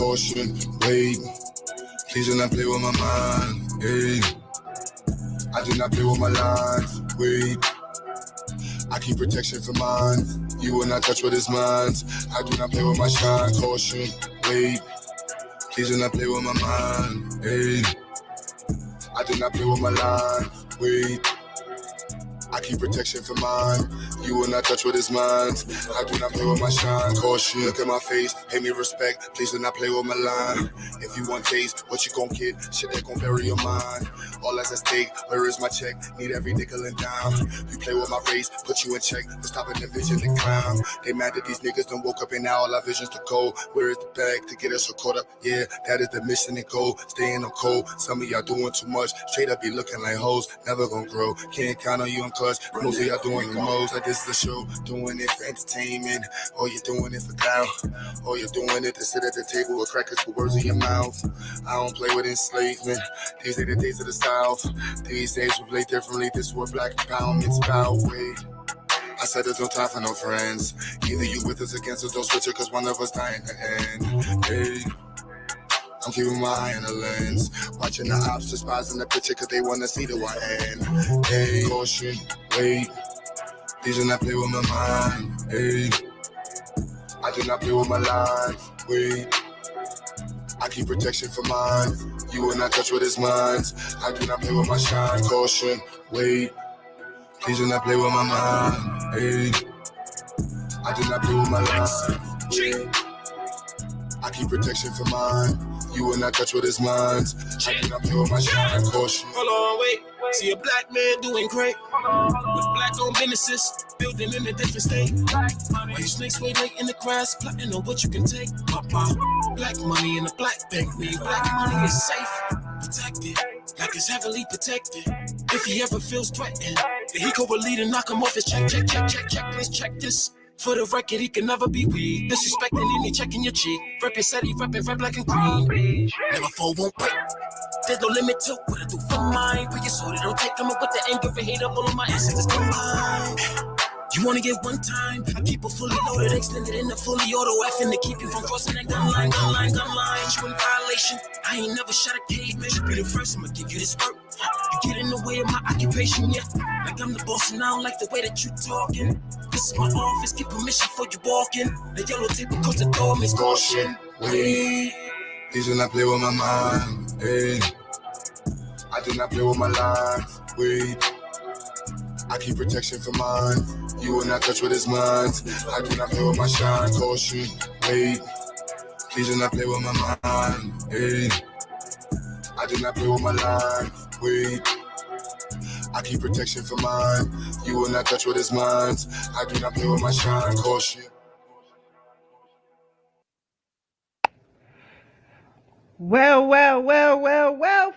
caution, wait. Please do not play with my mind, hey. I do not play with my lines, wait. I keep protection for mine. You will not touch what is mine. I do not play with my shine, caution, wait. Please do not play with my mind, hey. I do not play with my lines, wait. I keep protection for mine. You will not touch what is mine. I do not play with my shine. Caution, look at my face, pay me respect. Please do not play with my line. If you want taste, what you gon' get? Shit that gon' bury your mind. All that's at stake, where is my check? Need every nickel and dime. You play with my race, put you in check. For stopping the vision to climb. They mad that these niggas done woke up and now all our visions to go. Where is the bag to get us so caught up? Yeah, that is the mission and goal. Staying on cold. Some of y'all doing too much. Straight up be looking like hoes. Never gonna grow. Can't count on you in clutch. Most of y'all doing the most. Like this is a show. Doing it for entertainment. Or you're doing it for clout. Or you're doing it to sit at the table with crackers for words in your mouth. I don't play with enslavement. These are the days of the South. These days we play differently. This is what black empowerment's about. Wait. I said there's no time for no friends. Either you with us against us, don't switch it, cause one of us die in the end. Hey, I'm keeping my eye on the lens. Watching the ops despising the picture, cause they wanna see the one end. Hey, caution, wait. These do not play with my mind. Hey, I do not play with my lines. Wait, I keep protection for mine. You will not touch what is mine. I do not play with my shine. Caution, wait. Please do not play with my mind, hey. I do not play with my life. I keep protection for mine. You will not touch what is mine. I do not play with my shine, caution. Hold on, wait. See a black man doing great with black-owned businesses, building in a different state. Why you snakes wait late in the grass, plotting on what you can take? Black money in a black bank, mean black money is safe, protected, like it's heavily protected. If he ever feels threatened, then he go a lead and knock him off his check. Let's check this. For the record, he can never be weak. Disrespecting any checking your cheek. Rep your set, he rep black and green. Never fall, won't break. There's no limit to what I do for mine. Put your soul, don't take them up with the anger and hate up all of my ancestors combined. You wanna get one time? I keep it fully loaded, extended in the fully auto effing to keep you from crossing that gun line. You in violation. I ain't never shot a caveman. You be the first, I'ma give you this work. You get in the way of my occupation, yeah. Like I'm the boss and I don't like the way that you talking. This is my office, get permission before you walk in. The yellow tape across the door means caution. Wait, these do not play with my mind, hey. I do not play with my lines, wait. I keep protection for mine. You will not touch what is mine. I do not play with my shine, caution, wait. Please do not play with my mind, hey. I do not play with my line, wait. I keep protection for mine. You will not touch what is mine. I do not play with my shine, caution. Well,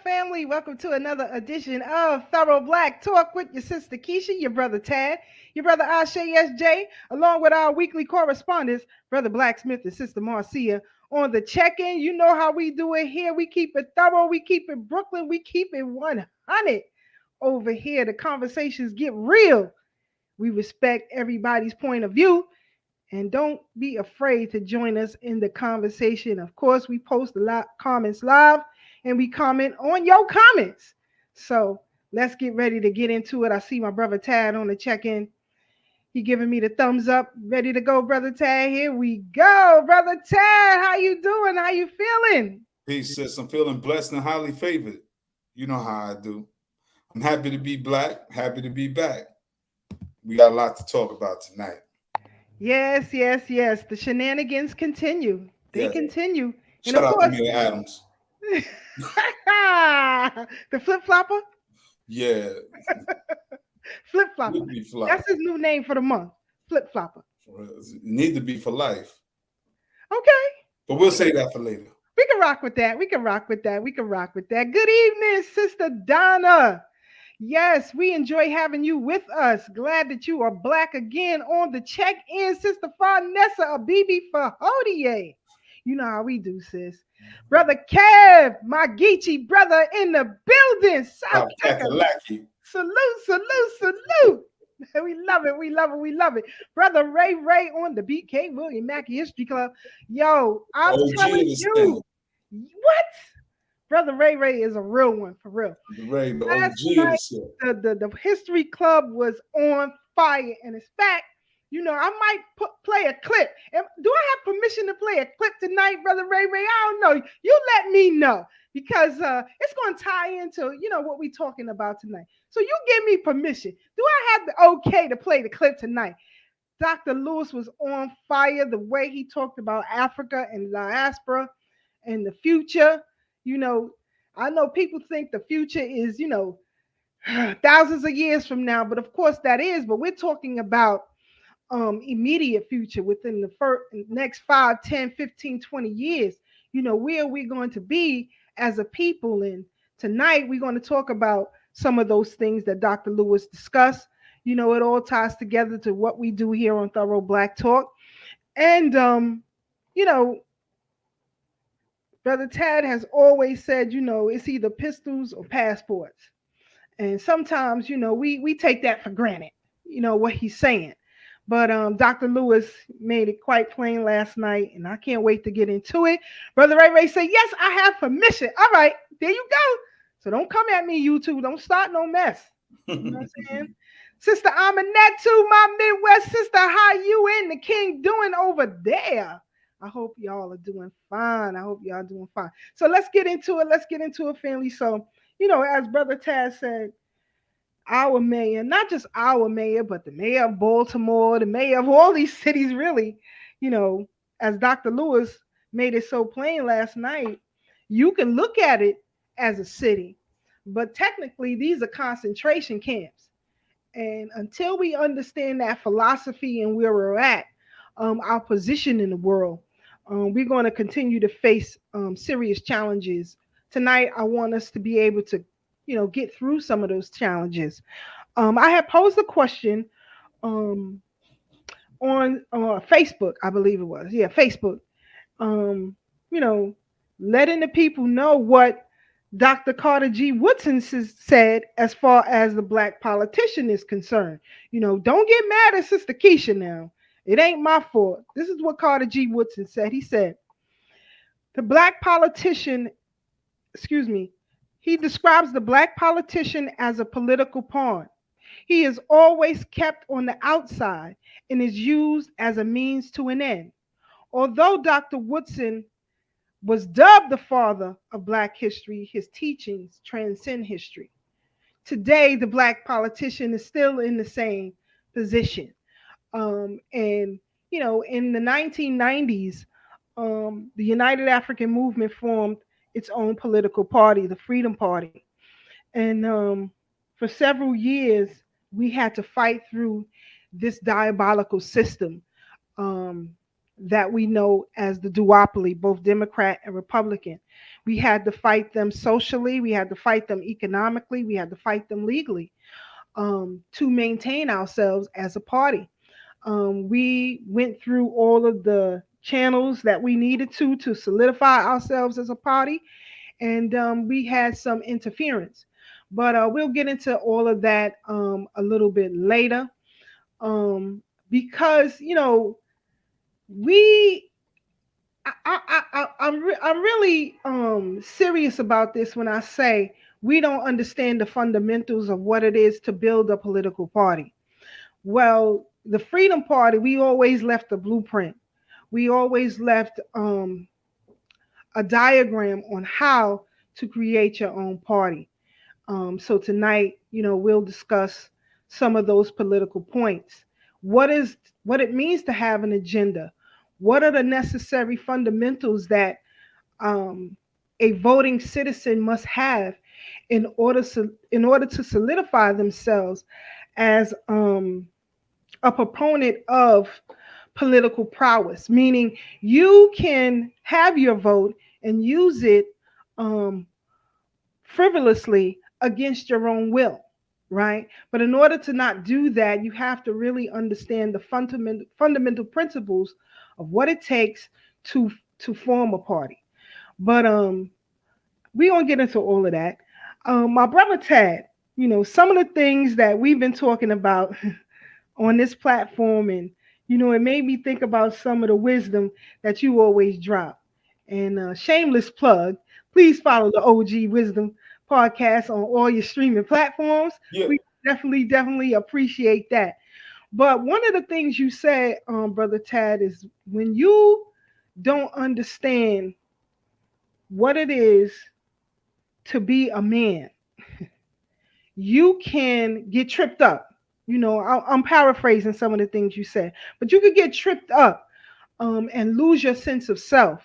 family. Welcome to another edition of Thorough Black Talk with your sister Keisha, your brother Tad, your brother Ashe SJ, along with our weekly correspondents, Brother Blacksmith and Sister Marcia, on the check-in. You know how we do it here. We keep it thorough. We keep it Brooklyn. We keep it 100. Over here, the conversations get real. We respect everybody's point of view. And don't be afraid to join us in the conversation. Of course, we post a lot of comments live and we comment on your comments. So let's get ready to get into it. I see my brother Tad on the check-in. He giving me the thumbs up. Ready to go, brother Tad. Here we go. Brother Tad, how you doing? How you feeling? Peace, sis. I'm feeling blessed and highly favored. You know how I do. I'm happy to be black, happy to be back. We got a lot to talk about tonight. Yes. The shenanigans continue. They continue. Shout out to Mayor Adams. The flip-flopper? Yeah. Flip-flopper. That's his new name for the month. Flip-flopper. It need to be for life. Okay. But we'll say that for later. We can rock with that. Good evening, Sister Donna. Yes, we enjoy having you with us. Glad that you are black again on the check-in, Sister Farnessa Abibi Fahodie. You know how we do, sis. Brother Kev, my Geechee brother in the building. South Kakalaki. Salute. We love it. We love it. We love it. Brother Ray Ray on the BK William Mackey History Club. Yo, I'm OG of telling this thing. you, what? Brother Ray Ray is a real one for real. The Ray, the Last OG of the night, shit. the history club was on fire. And in fact, I might play a clip. Do I have permission to play a clip tonight, Brother Ray Ray? I don't know. You let me know because it's going to tie into, what we're talking about tonight. So you give me permission. Do I have the okay to play the clip tonight? Dr. Lewis was on fire the way he talked about Africa and diaspora and the future. You know, I know people think the future is, thousands of years from now, but of course that is, but we're talking about immediate future within the next 5, 10, 15, 20 years. Where are we going to be as a people? And tonight we're going to talk about some of those things that Dr. Lewis discussed. It all ties together to what we do here on Thorough Black Talk. And you know, Brother Tad has always said, it's either pistols or passports. And sometimes, we take that for granted, what he's saying. But Dr. Lewis made it quite plain last night, and I can't wait to get into it. Brother Ray Ray said, yes, I have permission. All right, there you go. So don't come at me, YouTube. Don't start no mess. You know what I'm saying? Sister Amanette, too, my Midwest sister. How you and the king doing over there? I hope y'all are doing fine. I hope y'all are doing fine. So let's get into it. Let's get into it, family. So, as Brother Taz said, our mayor, not just our mayor, but the mayor of Baltimore, the mayor of all these cities, really, as Dr. Lewis made it so plain last night, you can look at it as a city, but technically these are concentration camps. And until we understand that philosophy and where we're at, our position in the world, we're going to continue to face serious challenges. Tonight, I want us to be able to, get through some of those challenges. I had posed a question um, on Facebook, I believe it was. Yeah, Facebook. Um, you know, letting the people know what Dr. Carter G. Woodson said as far as the black politician is concerned. Don't get mad at Sister Keisha now. It ain't my fault. This is what Carter G. Woodson said. He said, the black politician, excuse me, he describes the black politician as a political pawn. He is always kept on the outside and is used as a means to an end. Although Dr. Woodson was dubbed the father of Black history, his teachings transcend history. Today, the Black politician is still in the same position. And, in the 1990s, the United African Movement formed its own political party, the Freedom Party. And for several years, we had to fight through this diabolical system um, that we know as the duopoly, both Democrat and Republican. We had to fight them socially, we had to fight them economically, we had to fight them legally to maintain ourselves as a party. We went through all of the channels that we needed to solidify ourselves as a party, and we had some interference. But we'll get into all of that a little bit later because we I'm really serious about this when I say we don't understand the fundamentals of what it is to build a political party. Well, the Freedom Party, we always left a blueprint. We always left a diagram on how to create your own party. So tonight, we'll discuss some of those political points. What it means to have an agenda? What are the necessary fundamentals that a voting citizen must have in order to solidify themselves as a proponent of political prowess? Meaning, you can have your vote and use it um, frivolously against your own will, right? But in order to not do that, you have to really understand the fundamental principles of what it takes to form a party. But we gonna get into all of that. My brother Tad, some of the things that we've been talking about on this platform, and it made me think about some of the wisdom that you always drop. And shameless plug, please follow the OG Wisdom podcast on all your streaming platforms. Yeah. We definitely appreciate that. But one of the things you said, brother Tad, is when you don't understand what it is to be a man, you can get tripped up. I'm paraphrasing some of the things you said, but you could get tripped up and lose your sense of self.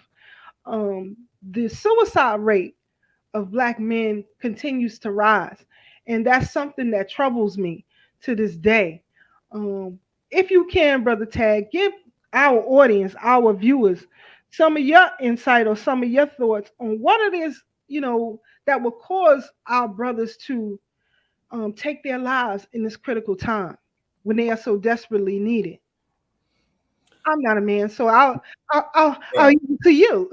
The suicide rate of black men continues to rise, and that's something that troubles me to this day. Um, if you can, brother Tag, give our audience, our viewers, some of your insight or some of your thoughts on what it is that will cause our brothers to take their lives in this critical time when they are so desperately needed. I'm not a man, so I'll Right. yield to you.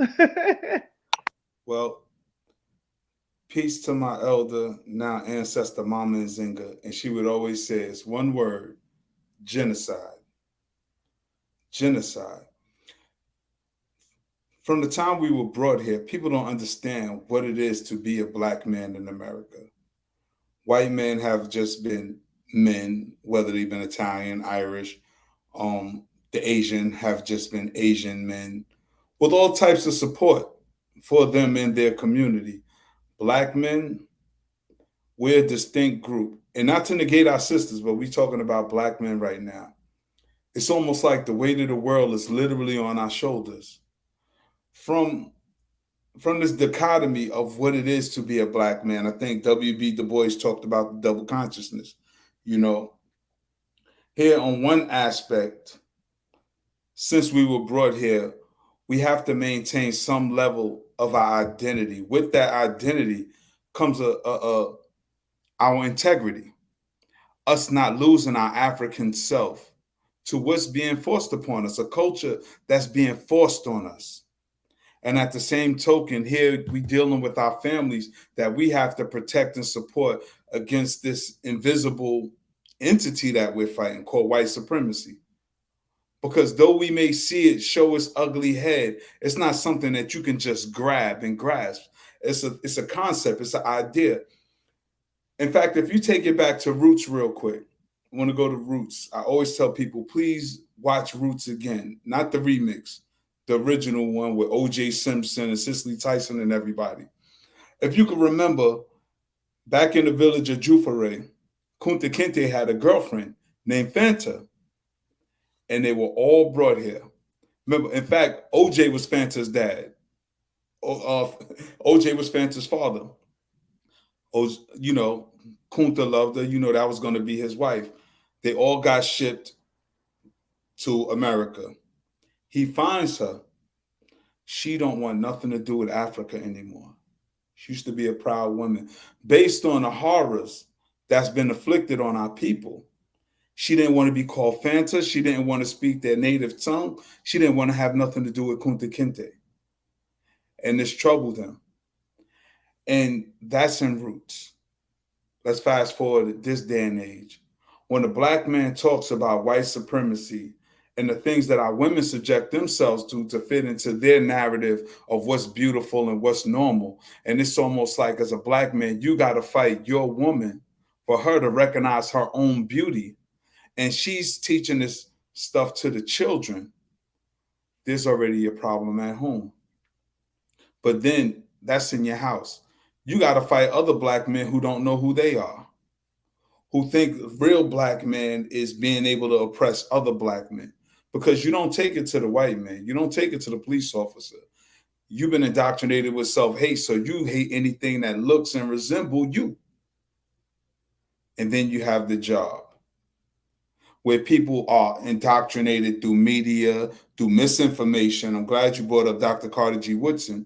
Well, peace to my elder, now ancestor, Mama Nzinga, and she would always say it's one word: genocide. Genocide. From the time we were brought here, people don't understand what it is to be a black man in America. White men have just been men, whether they've been Italian, Irish, the Asian have just been Asian men, with all types of support for them in their community. Black men, we're a distinct group. And not to negate our sisters, but we're talking about black men right now. It's almost like the weight of the world is literally on our shoulders. From from this dichotomy of what it is to be a black man, I think W.B. Du Bois talked about the double consciousness. You know, here on one aspect, since we were brought here, we have to maintain some level of our identity. With that identity comes our integrity, us not losing our African self to what's being forced upon us, a culture that's being forced on us. And at the same token, here we dealing with our families that we have to protect and support against this invisible entity that we're fighting called white supremacy. Because though we may see it show its ugly head, it's not something that you can just grab and grasp. It's a concept, it's an idea. In fact, if you take it back to Roots real quick, I want to go to Roots. I always tell people, please watch Roots again, not the remix, the original one with O.J. Simpson and Cicely Tyson and everybody. If you can remember, back in the village of Jufare, Kunta Kinte had a girlfriend named Fanta, and they were all brought here. Remember, in fact, O.J. was Fanta's dad. O.J. was Fanta's father. You know, Kunta loved her. You know, that was going to be his wife. They all got shipped to America. He finds her. She don't want nothing to do with Africa anymore. She used to be a proud woman. Based on the horrors that's been afflicted on our people, she didn't want to be called Fanta. She didn't want to speak their native tongue. She didn't want to have nothing to do with Kunta Kinte. And this troubled him. And that's in Roots. Let's fast forward to this day and age. When a black man talks about white supremacy and the things that our women subject themselves to fit into their narrative of what's beautiful and what's normal. And it's almost like as a black man, you got to fight your woman for her to recognize her own beauty. And she's teaching this stuff to the children. There's already a problem at home. But then that's in your house. You got to fight other black men who don't know who they are, who think real black man is being able to oppress other black men. Because you don't take it to the white man. You don't take it to the police officer. You've been indoctrinated with self-hate, so you hate anything that looks and resembles you. And then you have the job, where people are indoctrinated through media, through misinformation. I'm glad you brought up Dr. Carter G. Woodson,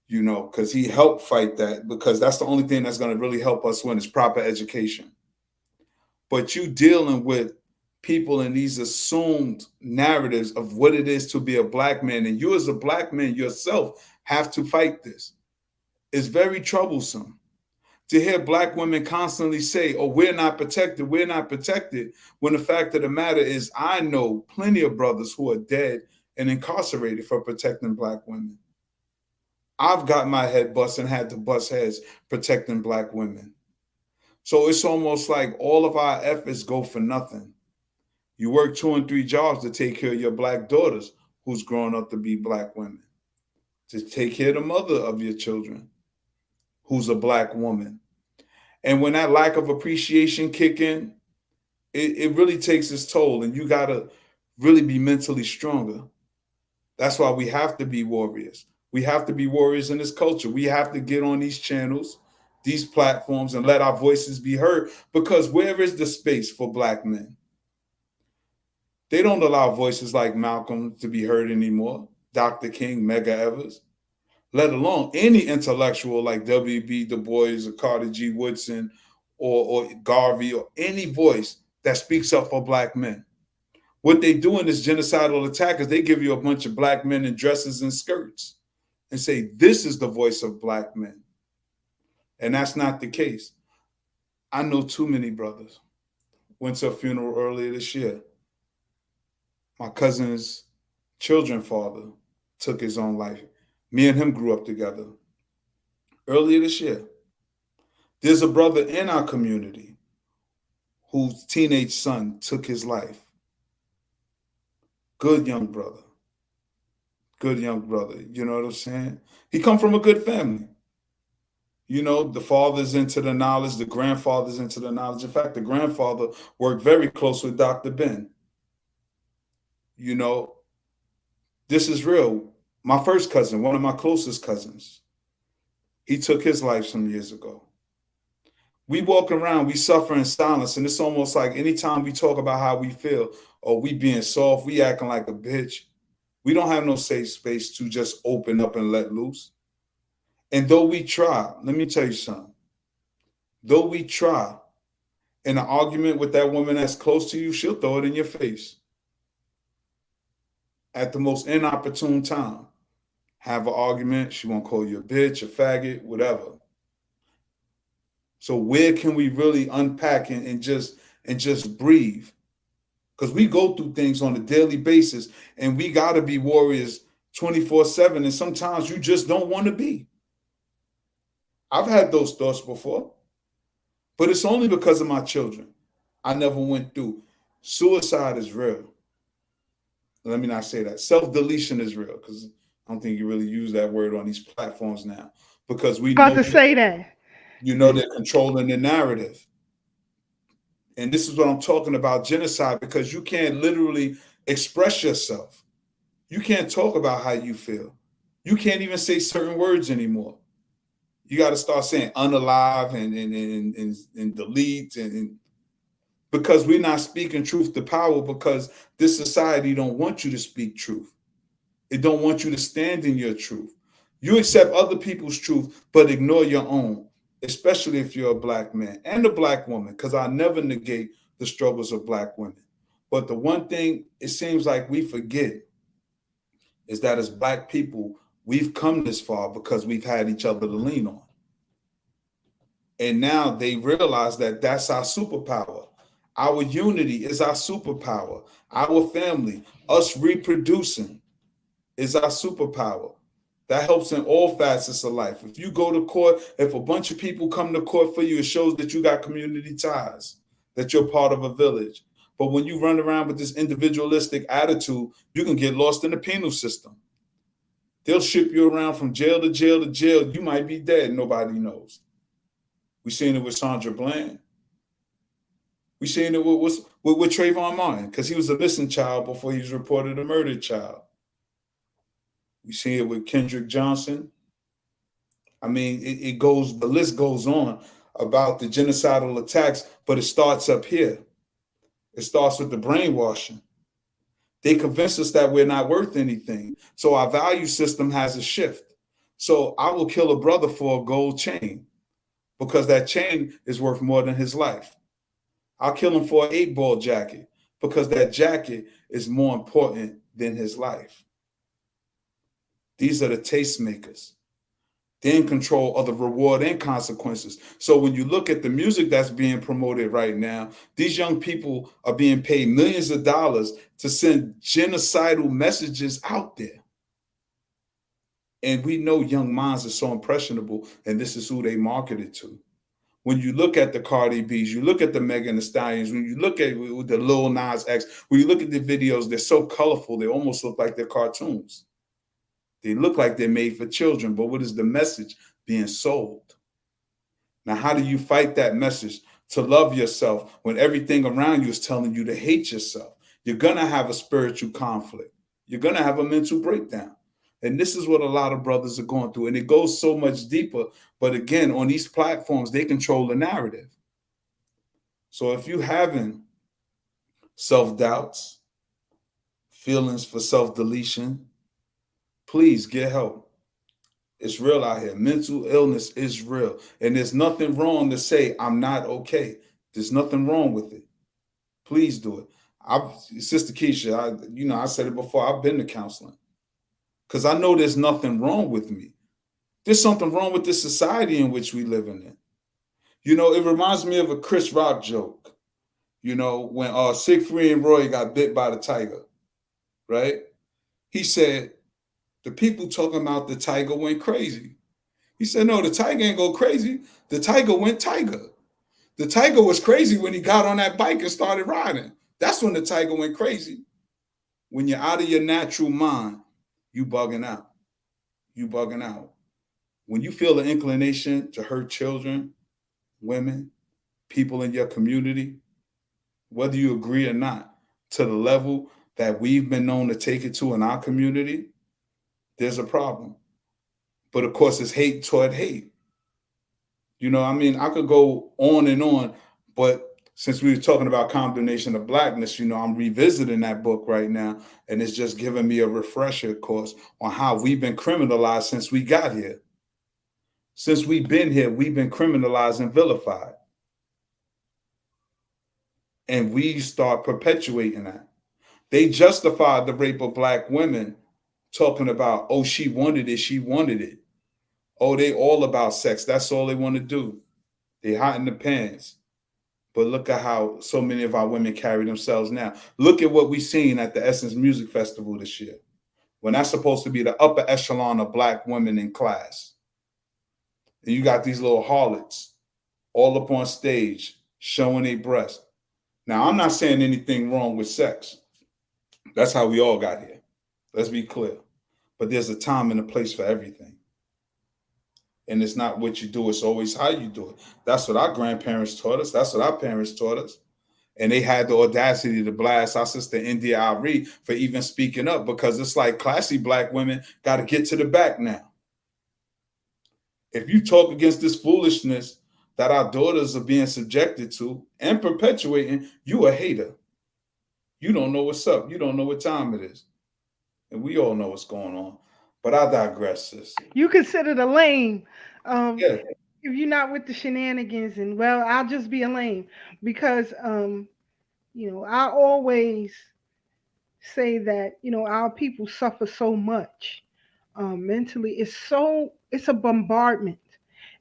you know, because he helped fight that, because that's the only thing that's going to really help us win is proper education. But you dealing with people in these assumed narratives of what it is to be a black man, and you as a black man yourself have to fight this. It's very troublesome, To hear black women constantly say, oh, we're not protected, when the fact of the matter is I know plenty of brothers who are dead and incarcerated for protecting black women. I've got my head bust and had to bust heads protecting black women. So it's almost like all of our efforts go for nothing. You work 2 and 3 jobs to take care of your black daughters who's grown up to be black women, to take care of the mother of your children who's a black woman. And when that lack of appreciation kick in, it really takes its toll, and you got to really be mentally stronger. That's why we have to be warriors. We have to be warriors in this culture. We have to get on these channels, these platforms, and let our voices be heard, because where is the space for black men? They don't allow voices like Malcolm to be heard anymore, Dr. King, Medgar Evers, let alone any intellectual like W.B. Du Bois or Carter G. Woodson or Garvey, or any voice that speaks up for black men. What they do in this genocidal attack is they give you a bunch of black men in dresses and skirts and say, this is the voice of black men. And that's not the case. I know too many brothers. Went to a funeral earlier this year. My cousin's children's father took his own life. Me and him grew up together. Earlier this year, there's a brother in our community whose teenage son took his life. Good young brother. Good young brother. You know what I'm saying? He come from a good family. You know, the father's into the knowledge, the grandfather's into the knowledge. In fact, the grandfather worked very close with Dr. Ben. You know, this is real. My first cousin, one of my closest cousins, he took his life some years ago. We walk around, we suffer in silence, and it's almost like anytime we talk about how we feel, or we being soft, we acting like a bitch, we don't have no safe space to just open up and let loose. And though we try, let me tell you something, though we try, in an argument with that woman that's close to you, she'll throw it in your face at the most inopportune time. Have an argument, she won't call you a bitch, a faggot, whatever. So where can we really unpack and just breathe? Because we go through things on a daily basis, and we got to be warriors 24/7, and sometimes you just don't want to be. I've had those thoughts before, but it's only because of my children. I never went through. Suicide is real. Let me not say that. Self-deletion is real, because I don't think you really use that word on these platforms now, because we About know to say that. you know they're controlling the narrative. And this is what I'm talking about, genocide, because you can't literally express yourself. You can't talk about how you feel. You can't even say certain words anymore. You got to start saying unalive and delete, and because we're not speaking truth to power, because this society don't want you to speak truth. It don't want you to stand in your truth. You accept other people's truth, but ignore your own, especially if you're a black man and a black woman, because I never negate the struggles of black women. But the one thing it seems like we forget is that as black people, we've come this far because we've had each other to lean on. And now they realize that that's our superpower. Our unity is our superpower. Our family, us reproducing, is our superpower. That helps in all facets of life. If you go to court, if a bunch of people come to court for you, it shows that you got community ties, that you're part of a village. But when you run around with this individualistic attitude, you can get lost in the penal system. They'll ship you around from jail to jail to jail. You might be dead. Nobody knows. We seen it with Sandra Bland. We seen it with Trayvon Martin, because he was a missing child before he was reported a murdered child. We see it with Kendrick Johnson. I mean, it goes, the list goes on about the genocidal attacks, but it starts up here. It starts with the brainwashing. They convince us that we're not worth anything. So our value system has a shift. So I will kill a brother for a gold chain because that chain is worth more than his life. I'll kill him for an 8-ball jacket because that jacket is more important than his life. These are the tastemakers. They're in control of the reward and consequences. So when you look at the music that's being promoted right now, these young people are being paid millions of dollars to send genocidal messages out there. And we know young minds are so impressionable, and this is who they marketed to. When you look at the Cardi B's, you look at the Megan Thee Stallions, when you look at the Lil Nas X, when you look at the videos, they're so colorful, they almost look like they're cartoons. They look like they're made for children, but what is the message being sold? Now, how do you fight that message to love yourself when everything around you is telling you to hate yourself? You're going to have a spiritual conflict. You're going to have a mental breakdown. And this is what a lot of brothers are going through. And it goes so much deeper. But again, on these platforms, they control the narrative. So if you're having self doubts, feelings for self deletion, please get help. It's real out here. Mental illness is real. And there's nothing wrong to say, I'm not okay. There's nothing wrong with it. Please do it. Sister Keisha, I said it before, I've been to counseling. Because I know there's nothing wrong with me. There's something wrong with the society in which we live in. It reminds me of a Chris Rock joke. When Siegfried and Roy got bit by the tiger, right? He said, the people talking about the tiger went crazy. He said, no, the tiger ain't go crazy. The tiger went tiger. The tiger was crazy when he got on that bike and started riding. That's when the tiger went crazy. When you're out of your natural mind, you bugging out. You bugging out. When you feel the inclination to hurt children, women, people in your community, whether you agree or not, to the level that we've been known to take it to in our community, there's a problem. But of course, it's hate toward hate. I could go on and on, but since we were talking about condemnation of blackness, I'm revisiting that book right now, and it's just giving me a refresher course on how we've been criminalized since we got here. Since we've been here, we've been criminalized and vilified. And we start perpetuating that. They justified the rape of black women talking about, oh, she wanted it, she wanted it. Oh, they all about sex. That's all they want to do. They hot in the pants. But look at how so many of our women carry themselves now. Look at what we've seen at the Essence Music Festival this year, when that's supposed to be the upper echelon of black women in class. And you got these little harlots all up on stage showing their breasts. Now, I'm not saying anything wrong with sex. That's how we all got here. Let's be clear. But there's a time and a place for everything. And it's not what you do, it's always how you do it. That's what our grandparents taught us. That's what our parents taught us. And they had the audacity to blast our sister India Ari for even speaking up, because it's like classy black women got to get to the back now. If you talk against this foolishness that our daughters are being subjected to and perpetuating, you a hater. You don't know what's up. You don't know what time it is. And we all know what's going on. But I digress, sis. You consider the lame. Yeah. If you're not with the shenanigans, and well, I'll just be a lame because I always say that our people suffer so much mentally. It's a bombardment,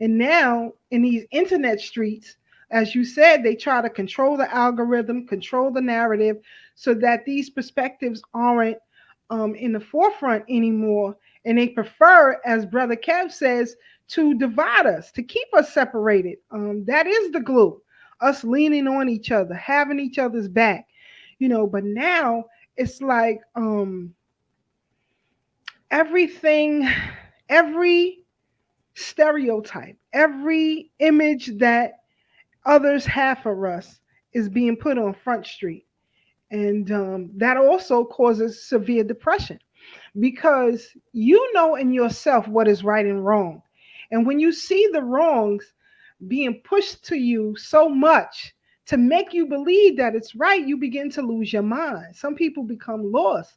and now in these internet streets, as you said, they try to control the algorithm, control the narrative, so that these perspectives aren't in the forefront anymore, and they prefer, as Brother Kev says, to divide us, to keep us separated. That is the glue, us leaning on each other, having each other's back, but now it's like everything, every stereotype, every image that others have for us is being put on Front Street. And that also causes severe depression, because you know in yourself what is right and wrong. And when you see the wrongs being pushed to you so much to make you believe that it's right, you begin to lose your mind. Some people become lost,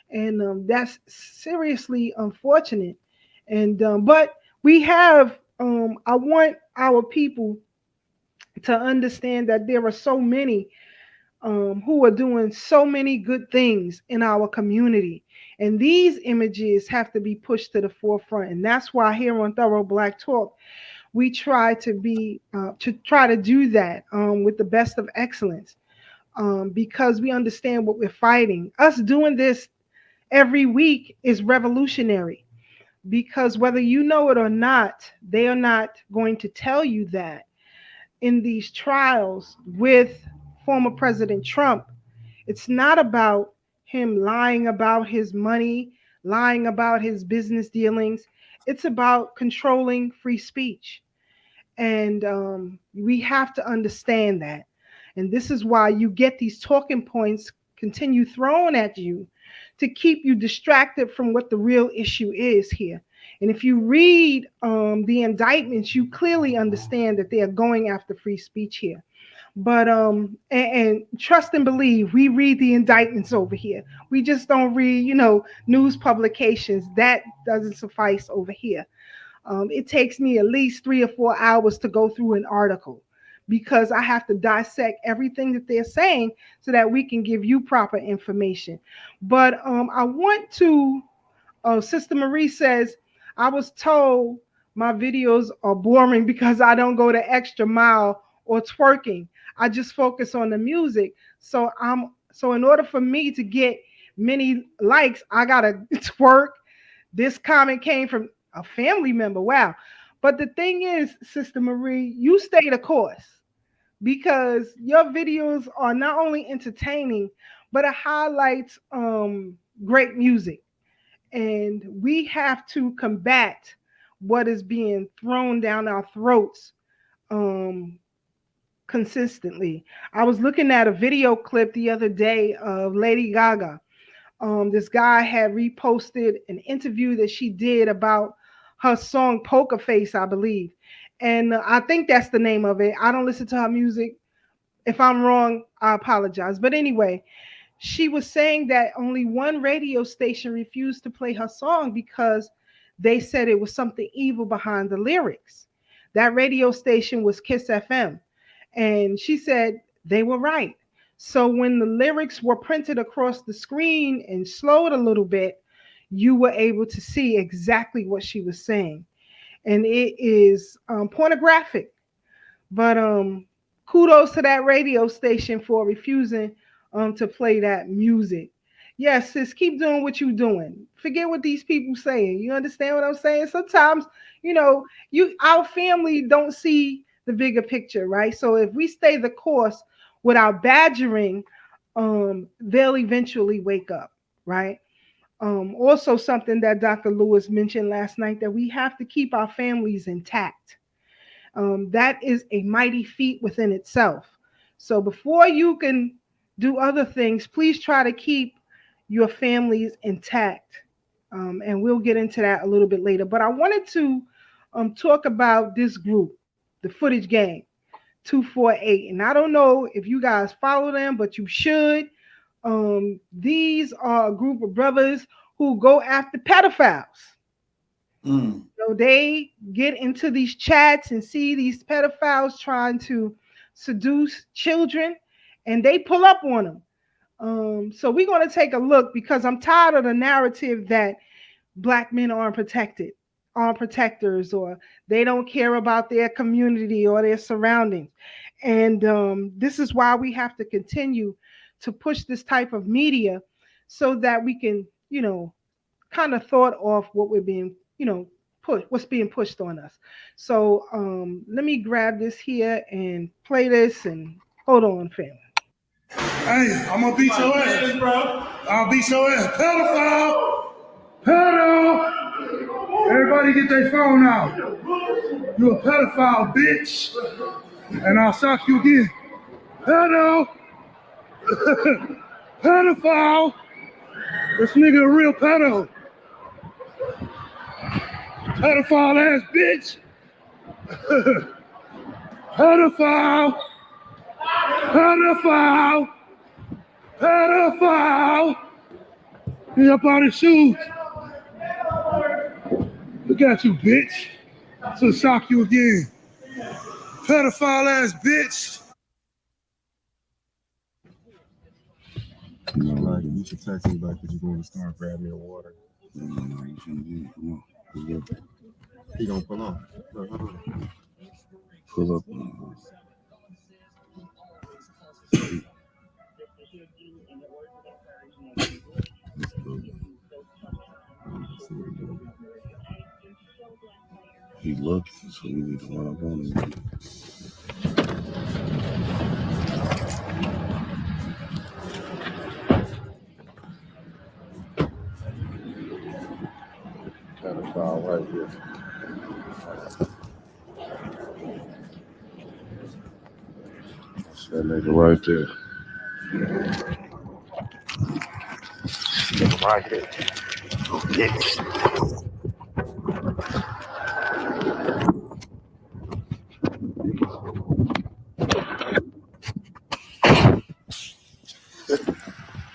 and that's seriously unfortunate. And but we have, I want our people to understand that there are so many who are doing so many good things in our community. And these images have to be pushed to the forefront. And that's why here on Thorough Black Talk, we try to do that with the best of excellence, because we understand what we're fighting. Us doing this every week is revolutionary, because whether you know it or not, they are not going to tell you that in these trials with former President Trump, it's not about him lying about his money, lying about his business dealings. It's about controlling free speech. And we have to understand that. And this is why you get these talking points continue thrown at you to keep you distracted from what the real issue is here. And if you read the indictments, you clearly understand that they are going after free speech here. But and trust and believe, we read the indictments over here. We just don't read, news publications. That doesn't suffice over here. It takes me at least 3 or 4 hours to go through an article, because I have to dissect everything that they're saying so that we can give you proper information. But I want to, Sister Marie says, I was told my videos are boring because I don't go the extra mile or twerking. I just focus on the music. So in order for me to get many likes, I gotta twerk. This comment came from a family member. Wow. But the thing is, Sister Marie, you stay the course, because your videos are not only entertaining, but it highlights great music. And we have to combat what is being thrown down our throats um, consistently. I was looking at a video clip the other day of Lady Gaga. This guy had reposted an interview that she did about her song Poker Face, I believe. And I think that's the name of it. I don't listen to her music. If I'm wrong, I apologize. But anyway, she was saying that only one radio station refused to play her song because they said it was something evil behind the lyrics. That radio station was Kiss FM. And she said they were right. So when the lyrics were printed across the screen and slowed a little bit, you were able to see exactly what she was saying. And it is pornographic. But kudos to that radio station for refusing to play that music. Yes, sis, keep doing what you're doing. Forget what these people saying. You understand what I'm saying? Sometimes, our family don't see the bigger picture, right? So if we stay the course without badgering, they'll eventually wake up, right? Also, something that Dr. Lewis mentioned last night, that we have to keep our families intact. That is a mighty feat within itself. So before you can do other things, please try to keep your families intact. And we'll get into that a little bit later. But I wanted to talk about this group, the Footage Gang 248. And I don't know if you guys follow them, but you should. These are a group of brothers who go after pedophiles. So they get into these chats and see these pedophiles trying to seduce children, and they pull up on them. So we're going to take a look, because I'm tired of the narrative that Black men aren't protected, aren't protectors, or they don't care about their community or their surroundings. And this is why we have to continue to push this type of media, so that we can, kind of thought off what we're being, what's being pushed on us. So let me grab this here and play this, and hold on, family. Hey, I'm gonna beat your ass, bro. I'll beat your ass. Pedophile! Pedo! Everybody get their phone out. You a pedophile, bitch. And I'll shock you again. Pedo! Pedophile! This nigga a real pedo. Pedophile ass bitch. Pedophile. Pedophile. Pedophile. Get up out his shoes. Look at you, bitch. So shock you again. Pedophile ass bitch. you should text me back because you're going to start grabbing me a water. No, you shouldn't do it. Come on. He gonna pull up. No, hold on. Pull up. He looking, so we need to run up on him. Pedophile right here. That's that nigga right there. Right here.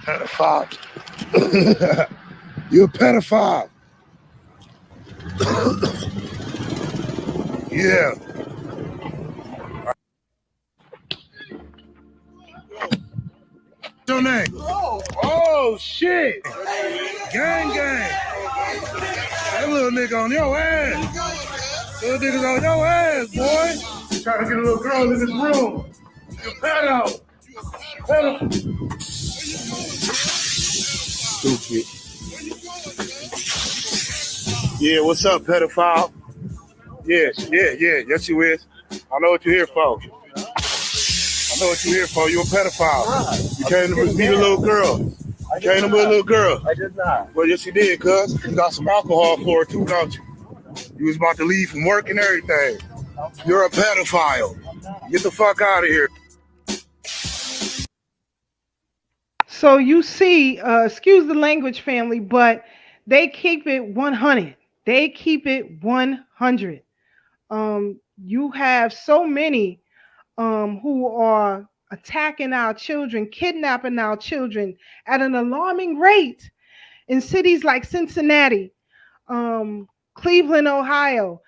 Pedophile. You're a pedophile. Yeah. What's your name? Oh, shit. Gang, gang. That little nigga on your ass. Little nigga's on your ass, boy. You trying to get a little girl in this room. You pedo. Pedo. Stupid. Yeah, what's up, pedophile? Yes, yes you is. I know what you're here for. I know what you're here for. You're a pedophile. You came to meet a little girl. You came to meet a little girl. I did not. Well, yes you did, cuz. You got some alcohol for her too, don't you? You was about to leave from work and everything. You're a pedophile. Get the fuck out of here. So you see, excuse the language, family, but they keep it 100. They keep it 100. You have so many who are attacking our children, kidnapping our children at an alarming rate in cities like Cincinnati, Cleveland, Ohio.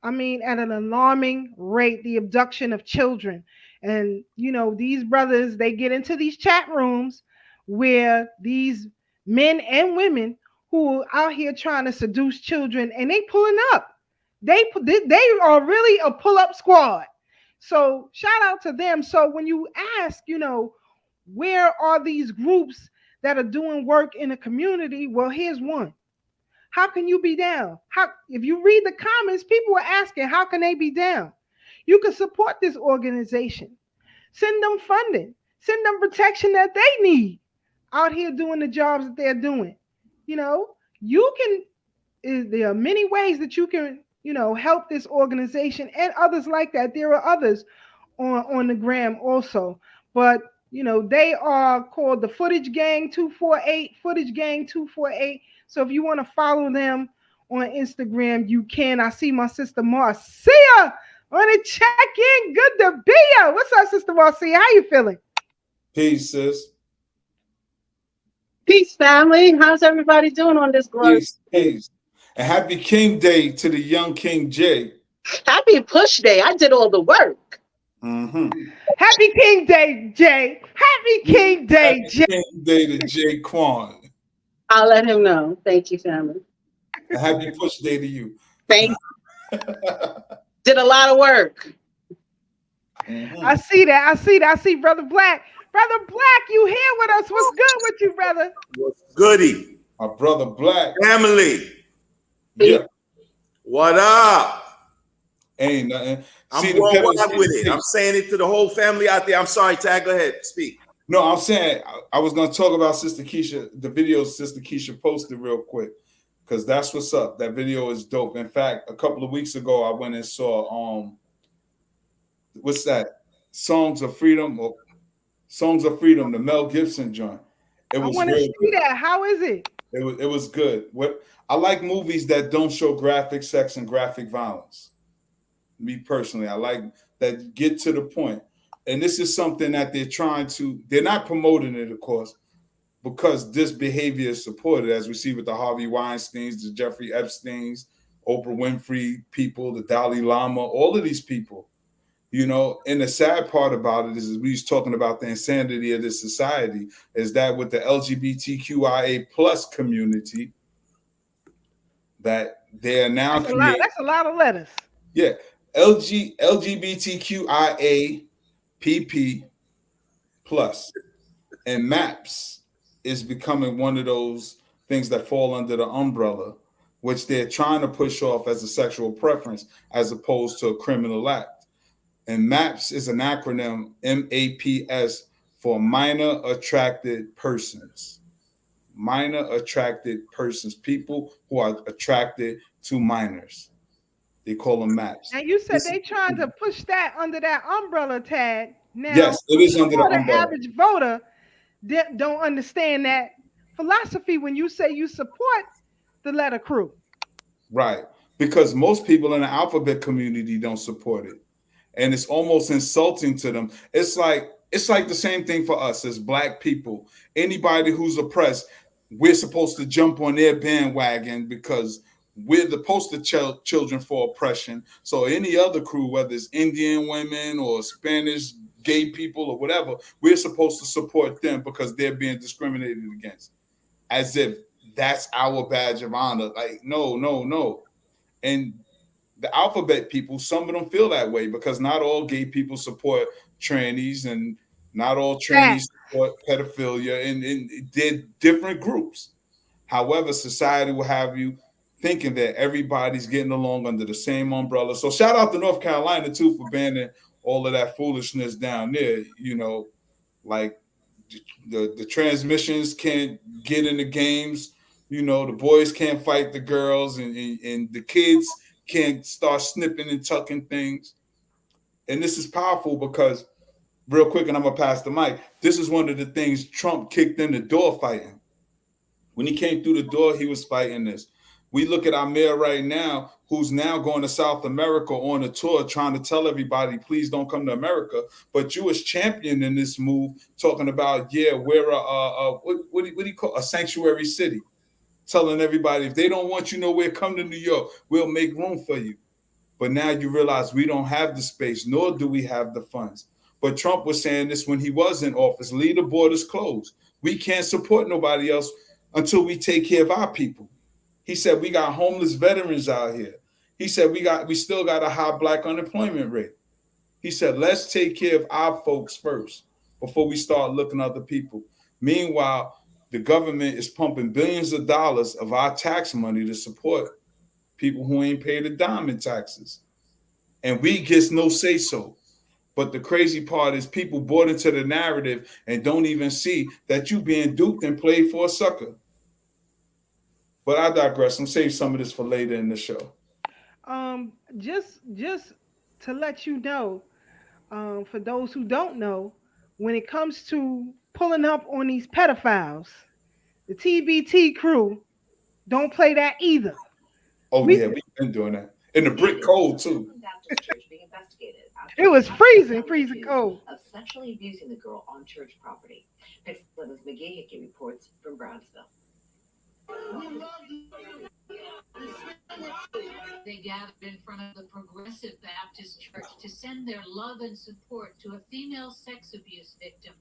I mean, at an alarming rate, the abduction of children. And, you know, these brothers, they get into these chat rooms where these men and women who are out here trying to seduce children and they pulling up. They are really a pull-up squad. So shout out to them. So when you ask, you know, where are these groups that are doing work in the community? Well, here's one. How can you be down? How, if you read the comments, people are asking, how can they be down? You can support this organization. Send them funding. Send them protection that they need out here doing the jobs that they're doing. You know, you can, there are many ways that you can, you know, help this organization and others like that. There are others on the gram also. But, you know, they are called the Footage Gang 248, Footage Gang 248. So if you want to follow them on Instagram, you can. I see my sister Marcia on the check-in. Good to be here. What's up, Sister Marcia? How you feeling? Peace, sis. Peace, family. How's everybody doing on this glorious? Peace. And happy King Day to the young King Jay. Happy Push Day. I did all the work. Mm-hmm. Happy King Day, Jay. Happy King Day, Jay. King Day to Jay Quan. I'll let him know. Thank you, family. Happy Push Day to you. Thank you. Did a lot of work. Mm-hmm. I see that. I see Brother Black. Brother Black, you here with us. What's good with you, brother? What's goody? My brother Black. Family. Yeah. What up? Ain't nothing. I'm worldwide with it. I'm saying it to the whole family out there. I'm sorry, Tag. Go ahead. Speak. No, I'm saying I was going to talk about Sister Keisha, the video Sister Keisha posted real quick, because that's what's up. That video is dope. In fact, a couple of weeks ago, I went and saw what's that? Songs of Freedom, the Mel Gibson joint. It was. I want to see that. How is it? It was good. What I like movies that don't show graphic sex and graphic violence. Me personally, I like that get to the point. And this is something that they're not promoting it, of course, because this behavior is supported, as we see with the Harvey Weinsteins, the Jeffrey Epsteins, Oprah Winfrey people, the Dalai Lama, all of these people. You know, and the sad part about it is we was talking about the insanity of this society is that with the LGBTQIA plus community, that they are now That's a lot. creating, That's a lot of letters. yeah, LGBTQIA PP plus, and MAPS is becoming one of those things that fall under the umbrella, which they're trying to push off as a sexual preference as opposed to a criminal act. And MAPS is an acronym, MAPS, for minor attracted persons. Minor attracted persons, people who are attracted to minors. They call them MAPS. And you said This, they trying to push that under that umbrella tag. Now, yes, it I'm is under the sure the umbrella. average voter don't understand that philosophy when you say you support the letter crew. Right. Because most people in the alphabet community don't support it. And it's almost insulting to them. It's like the same thing for us as black people. Anybody who's oppressed, we're supposed to jump on their bandwagon because we're the poster children for oppression. So any other crew, whether it's Indian women or Spanish gay people or whatever, we're supposed to support them because they're being discriminated against, as if that's our badge of honor. Like, no, no, no. And the alphabet people, some of them feel that way because not all gay people support trannies and not all Fact. trannies support pedophilia, and they're different groups. However, society will have you thinking that everybody's getting along under the same umbrella. So shout out to North Carolina too for banning all of that foolishness down there. You know, like the transmissions can't get in the games. You know, the boys can't fight the girls, and the kids can't start snipping and tucking things. And this is powerful because, real quick, and I'm gonna pass the mic. This is one of the things Trump kicked in the door fighting. When he came through the door, he was fighting this. We look at our mayor right now, who's now going to South America on a tour, trying to tell everybody, please don't come to America. But you was championing this move, talking about, yeah, we're what do you call a sanctuary city, telling everybody if they don't want you nowhere, come to New York. We'll make room for you. But now you realize we don't have the space, nor do we have the funds. But Trump was saying this when he was in office: leave the borders closed. We can't support nobody else until we take care of our people. He said we got homeless veterans out here. He said we still got a high black unemployment rate. He said let's take care of our folks first before we start looking at other people. Meanwhile, the government is pumping billions of dollars of our tax money to support people who ain't paid a dime in taxes. And we get no say so. But the crazy part is people bought into the narrative and don't even see that you being duped and played for a sucker. But I digress. I'm save some of this for later in the show. Just to let you know, for those who don't know, when it comes to pulling up on these pedophiles, the TBT crew don't play that either. Oh We yeah, we've been doing that. In the brick cold too. it was freezing, freezing cold. Of sexually abusing the girl on church property. Next, McGee Hickey reports from Brownsville. They gathered in front of the Progressive Baptist Church to send their love and support to a female sex abuse victim,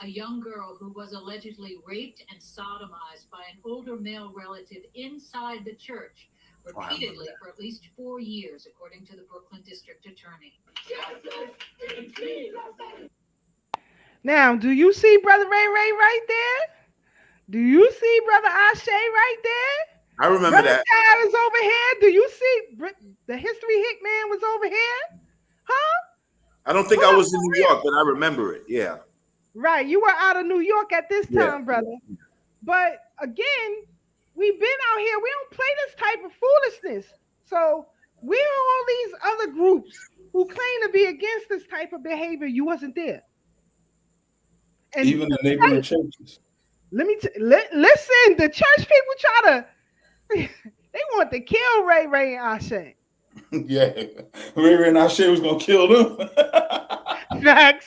a young girl who was allegedly raped and sodomized by an older male relative inside the church repeatedly for at least 4 years, according to the Brooklyn District Attorney. Now, do you see Brother Ray Ray right there? Do you see Brother Ashe right there? I remember Brother that. Tad is over here. Do you see the History Hick man was over here? Huh? I don't think I was in New York, but I remember it. Yeah. Right. You were out of New York at this Yeah. time, brother. But again, we've been out here. We don't play this type of foolishness. So we're all these other groups who claim to be against this type of behavior. You wasn't there. And even the neighboring churches. let me listen. The church people try to they want to kill Ray Ray and Ashe. Yeah, Ray Ray and Ashe was gonna kill them. Facts.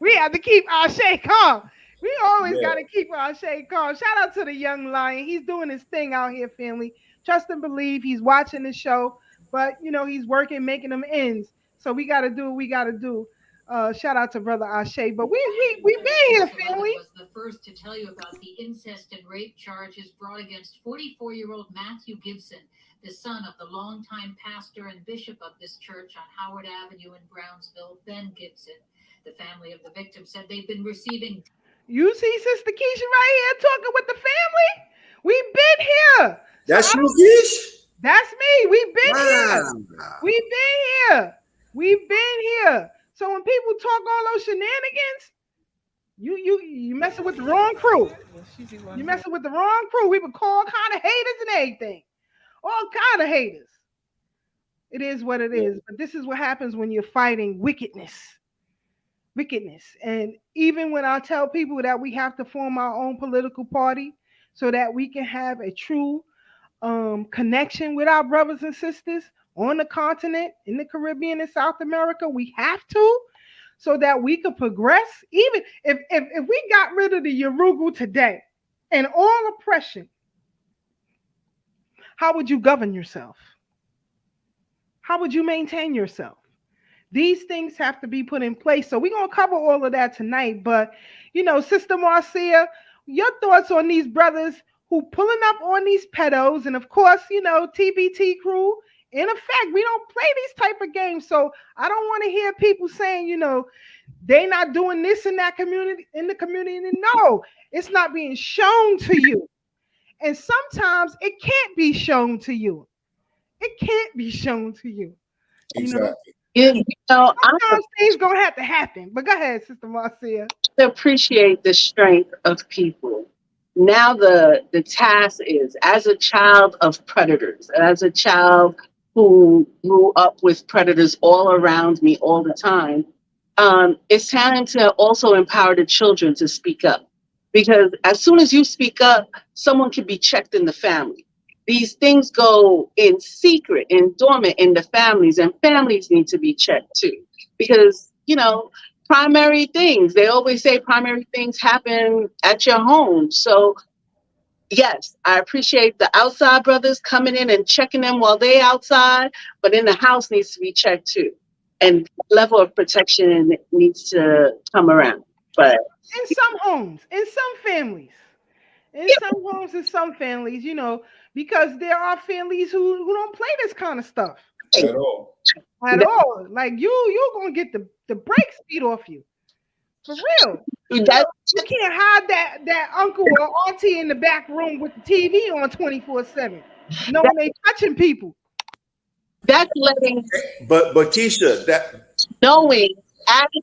We have to keep Ashe calm. We always Yeah. got to keep Ashe calm. Shout out to the young lion. He's doing his thing out here, family. Trust and believe. He's watching the show, but you know he's working, making them ends. So we got to do what we got to do. Shout out to Brother Ashe. But we been here, family. Was the first to tell you about the incest and rape charges brought against 44-year-old Matthew Gibson, the son of the longtime pastor and bishop of this church on Howard Avenue in Brownsville, Ben Gibson. The family of the victim said they've been receiving. You see Sister Keisha right here talking with the family? We've been here. That's you, Keish? That's me. We've been here. We've been here. We've been here. So when people talk all those shenanigans, you messing with the wrong crew. You messing with the wrong crew. We would call kind of haters and everything. All kind of haters. It is what it is. But this is what happens when you're fighting wickedness. Wickedness. And even when I tell people that we have to form our own political party so that we can have a true connection with our brothers and sisters on the continent, in the Caribbean and South America, we have to, so that we could progress. Even if we got rid of the Yoruba today and all oppression, how would you govern yourself? How would you maintain yourself? These things have to be put in place. So we're going to cover all of that tonight. But, Sister Marcia, your thoughts on these brothers who pulling up on these pedos, and of course, TBT crew. In effect, we don't play these type of games. So I don't want to hear people saying, they not doing this in that community, in the community. No, it's not being shown to you. And sometimes it can't be shown to you. It can't be shown to you. Exactly. Sometimes things gonna have to happen. But go ahead, Sister Marcia. To appreciate the strength of people. Now the task is, as a child of predators, as a child who grew up with predators all around me all the time, it's time to also empower the children to speak up. Because as soon as you speak up, someone can be checked in the family. These things go in secret and dormant in the families, and families need to be checked too. Because, primary things, they always say primary things happen at your home. So yes, I appreciate the outside brothers coming in and checking them while they outside, but in the house needs to be checked too. And level of protection needs to come around. But in some homes, in some families, some families, because there are families who don't play this kind of stuff at all. Like you're gonna get the brakes beat off you. For real. You can't hide that uncle or auntie in the back room with the TV on 24/7, knowing they touching people. That's letting. But Keisha, that knowing at a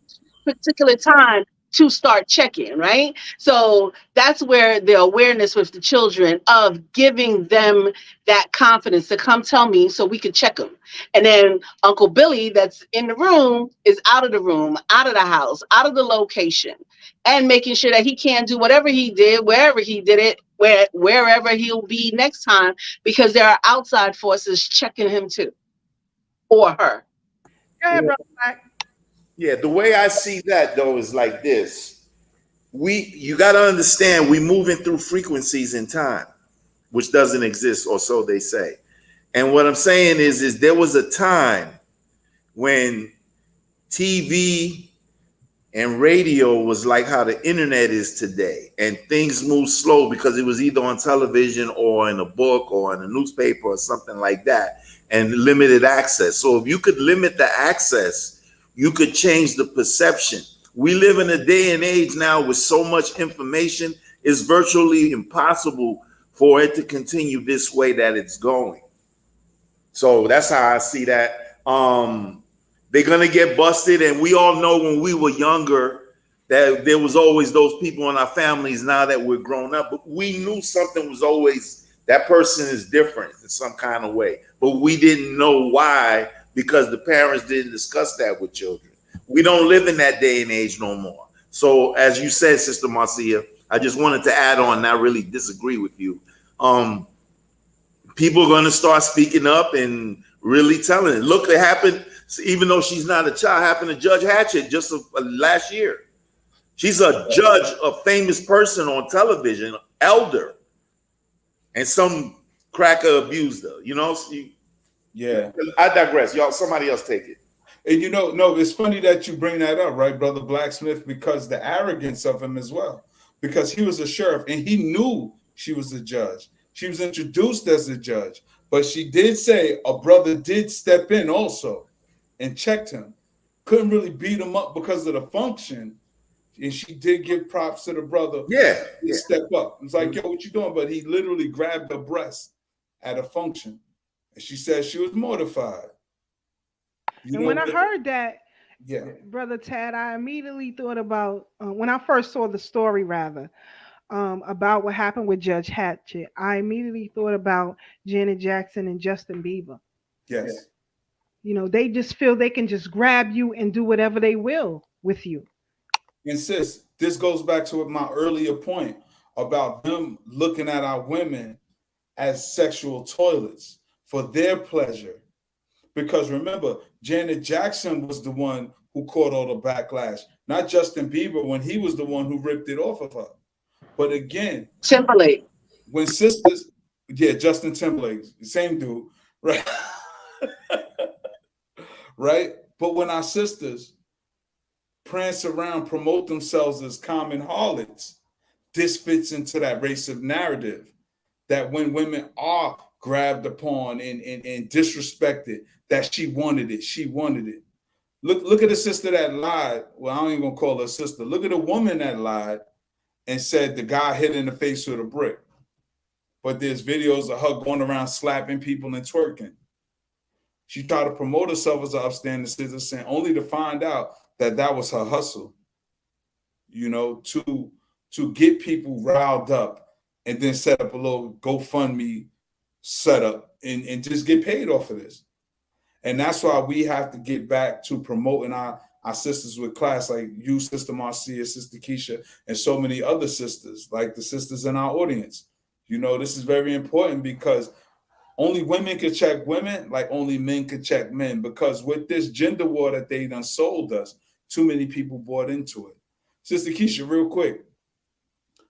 particular time to start checking, right? So that's where the awareness with the children of giving them that confidence to come tell me so we can check them. And then Uncle Billy that's in the room is out of the room, out of the house, out of the location, and making sure that he can't do whatever he did, wherever he did it, wherever he'll be next time, because there are outside forces checking him too, or her. Go ahead, brother Black. Yeah, the way I see that though is like this. You got to understand, we moving through frequencies in time, which doesn't exist, or so they say. And what I'm saying is there was a time when TV and radio was like how the internet is today, and things move slow because it was either on television or in a book or in a newspaper or something like that, and limited access. So if you could limit the access, you could change the perception. We live in a day and age now with so much information, it's virtually impossible for it to continue this way that it's going. So that's how I see that. They're gonna get busted, and we all know when we were younger that there was always those people in our families now that we're grown up, but we knew something was always, that person is different in some kind of way, but we didn't know why, because the parents didn't discuss that with children. We don't live in that day and age no more. So as you said, Sister Marcia, I just wanted to add on, not really disagree with you. People are going to start speaking up and really telling it. Look, it happened, even though she's not a child, happened to Judge Hatchett just last year. She's a judge, a famous person on television, elder, and some cracker abused her, Yeah. I digress. Y'all, somebody else take it. And no, it's funny that you bring that up, right, Brother Blacksmith, because the arrogance of him as well. Because he was a sheriff and he knew she was a judge. She was introduced as a judge, but she did say a brother did step in also and checked him. Couldn't really beat him up because of the function. And she did give props to the brother. Yeah, He step up. It's like, yo, what you doing? But he literally grabbed her breast at a function. And she said she was mortified. And when I heard that, yeah, Brother Tad, I immediately thought about when I first saw the story, rather, about what happened with Judge Hatchett. I immediately thought about Janet Jackson and Justin Bieber. yes. They just feel they can just grab you and do whatever they will with you. And sis, this goes back to my earlier point about them looking at our women as sexual toilets for their pleasure. Because remember, Janet Jackson was the one who caught all the backlash, not Justin Bieber when he was the one who ripped it off of her. But again, Timberlake. When sisters, Justin Timberlake, same dude, right? Right? But when our sisters prance around, promote themselves as common harlots, this fits into that racist narrative that when women are grabbed upon and disrespected, that she wanted it. Look at the sister that lied. Well, I don't even gonna call her a sister. Look at the woman that lied and said the guy hit her in the face with a brick. But there's videos of her going around slapping people and twerking. She tried to promote herself as an upstanding citizen, only to find out that was her hustle, to get people riled up and then set up a little GoFundMe setup and just get paid off of this. And that's why we have to get back to promoting our sisters with class, like you, Sister Marcia, Sister Keisha, and so many other sisters, like the sisters in our audience. This is very important because only women can check women like only men can check men, because with this gender war that they done sold us, too many people bought into it. Sister Keisha, real quick,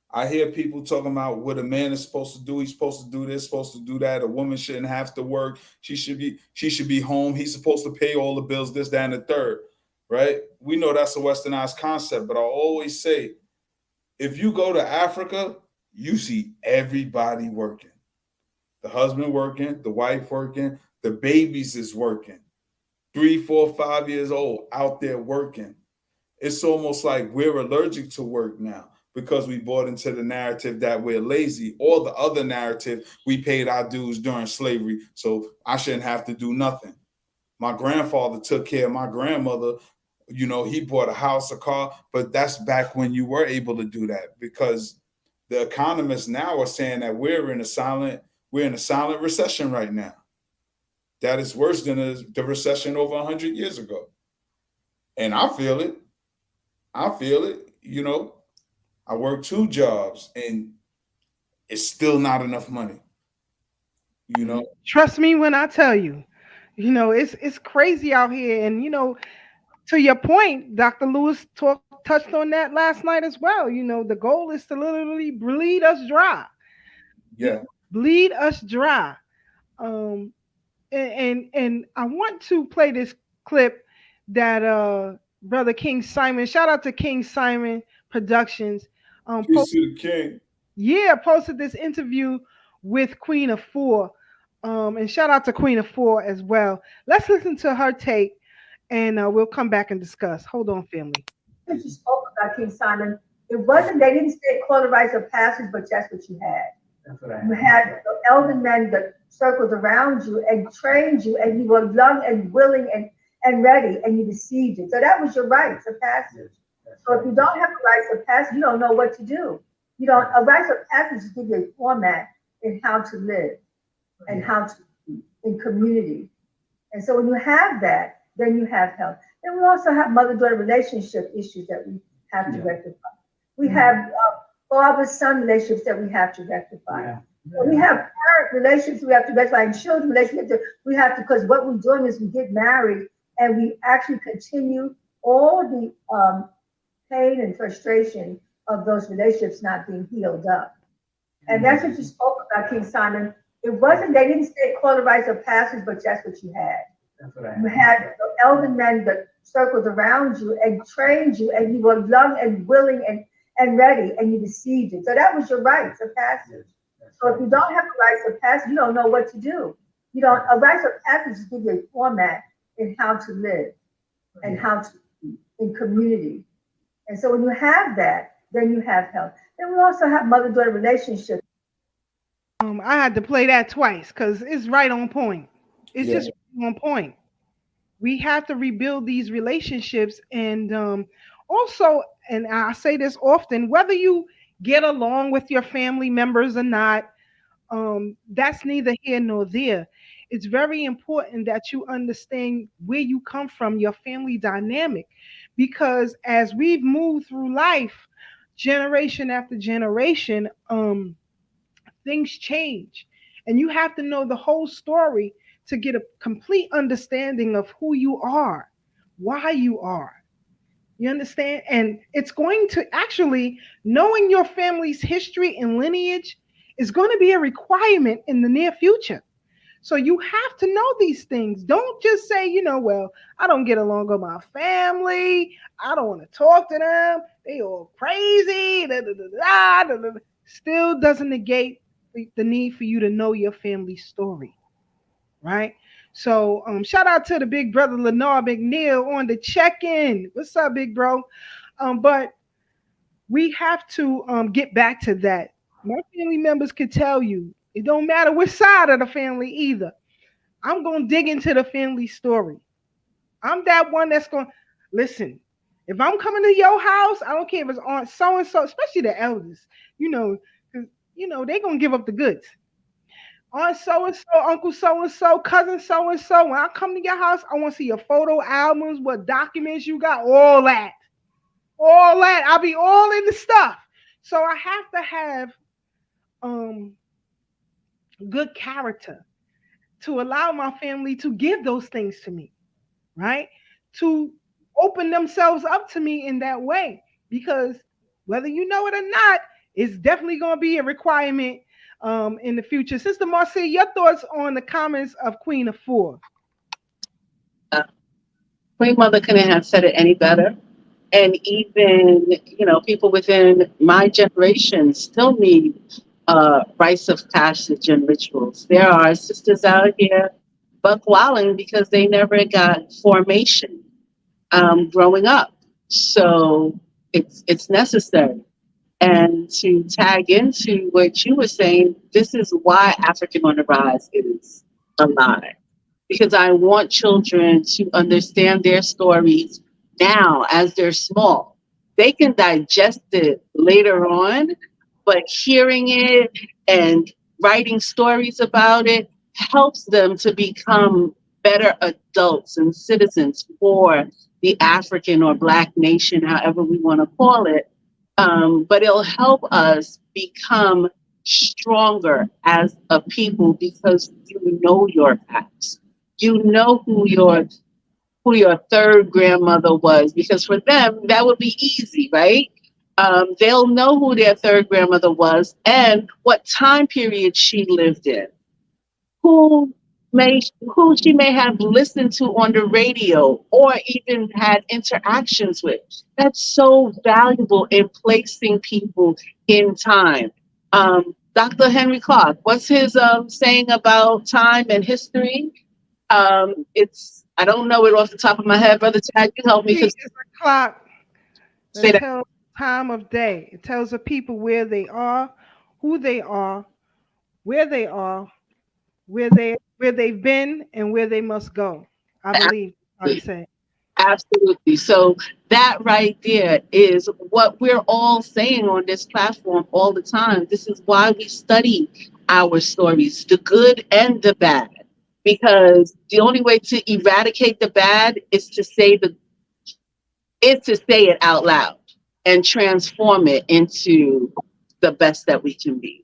I hear people talking about what a man is supposed to do. He's supposed to do this, supposed to do that. A woman shouldn't have to work. She should be home. He's supposed to pay all the bills, this, that, and the third, right? We know that's a westernized concept, but I always say, if you go to Africa, you see everybody working. The husband working, the wife working, the babies is working. 3, 4, 5 years old out there working. It's almost like we're allergic to work now because we bought into the narrative that we're lazy, or the other narrative, we paid our dues during slavery, so I shouldn't have to do nothing. My grandfather took care of my grandmother. He bought a house, a car, but that's back when you were able to do that, because the economists now are saying that we're in a silent recession right now. That is worse than the recession over 100 years ago. And I feel it. I work 2 jobs and it's still not enough money. Trust me when I tell you, it's crazy out here. And to your point, Dr. Lewis touched on that last night as well. The goal is to literally bleed us dry. Yeah. Bleed us dry. And I want to play this clip that Brother King Simon, shout out to King Simon Productions. Peace to the King. Yeah, posted this interview with Queen of Four. And shout out to Queen of Four as well. Let's listen to her take, and we'll come back and discuss. Hold on, family. As you spoke about King Simon, they didn't say call the rites of passage, but that's what you had. You had the elder men that circled around you and trained you, and you were young and willing and ready, and you received it. So that was your rites of passage. So if you don't have the rites of passage, you don't know what to do. A rites of passage give you a format in how to live and how to be in community. And so when you have that, then you have health. Then we also have mother-daughter relationship issues that we have to rectify. We have father-son relationships that we have to rectify. We have parent relationships we have to rectify, and children relationships we have to, because what we're doing is we get married and we actually continue all the pain and frustration of those relationships not being healed up. And that's what you spoke about, King Simon. They didn't say call the rites of passage, but that's what you had. You had the elder men that circled around you and trained you, and you were young and willing and ready, and you received it. So that was your rites of passage. So if you don't have a rites of passage, you don't know what to do. You don't. A rites of passage give you a format in how to live and how to be in community. And so when you have that, then you have health. Then we also have mother-daughter relationships. I had to play that twice because it's right on point. It's Yeah. just right on point. We have to rebuild these relationships, and also, and I say this often, whether you get along with your family members or not, that's neither here nor there. It's very important that you understand where you come from, your family dynamic, because as we've moved through life, generation after generation, things change. And you have to know the whole story to get a complete understanding of who you are, why you are. You understand? And it's going to actually, knowing your family's history and lineage is going to be a requirement in the near future. So you have to know these things. Don't just say, well, I don't get along with my family. I don't want to talk to them. They all crazy. Da, da, da, da, da, da. Still doesn't negate the need for you to know your family story, right? So shout out to the big brother Lenore McNeil on the check-in. What's up, big bro? But we have to get back to that. My family members could tell you it don't matter which side of the family either. I'm gonna dig into the family story. I'm that one that's gonna listen. If I'm coming to your house, I don't care if it's aunt so and so, especially the elders. You know, 'cause, they gonna give up the goods. Aunt so and so, uncle so and so, cousin so and so. When I come to your house, I want to see your photo albums, what documents you got, all that, all that. I'll be all in the stuff. So I have to have um good character to allow my family to give those things to me, right? To open themselves up to me in that way. Because whether you know it or not, it's definitely going to be a requirement in the future. Sister Marcia, your thoughts on the comments of Queen of Four? Uh, Queen Mother couldn't have said it any better. And even, people within my generation still need rites of passage and rituals. There are sisters out here buck wilding because they never got formation growing up. So it's necessary. And to tag into what you were saying, this is why African on the Rise is alive. Because I want children to understand their stories now as they're small. They can digest it later on, but hearing it and writing stories about it helps them to become better adults and citizens for the African or Black nation, however we want to call it. But it'll help us become stronger as a people because you know your past. You know who your third grandmother was, because for them that would be easy, right? They'll know who their third grandmother was and what time period she lived in, who who she may have listened to on the radio or even had interactions with. That's so valuable in placing people in time. Dr. Henry Clark, what's his saying about time and history? It's I don't know it off the top of my head, brother Chad. You help me History because is a clock say that that. tells time of day. It tells the people where they are, who they are, where they are, where they've been, and where they must go. I believe how to say. Absolutely. So that right there is what we're all saying on this platform all the time. This is why we study our stories, the good and the bad, because the only way to eradicate the bad is to say it out loud and transform it into the best that we can be.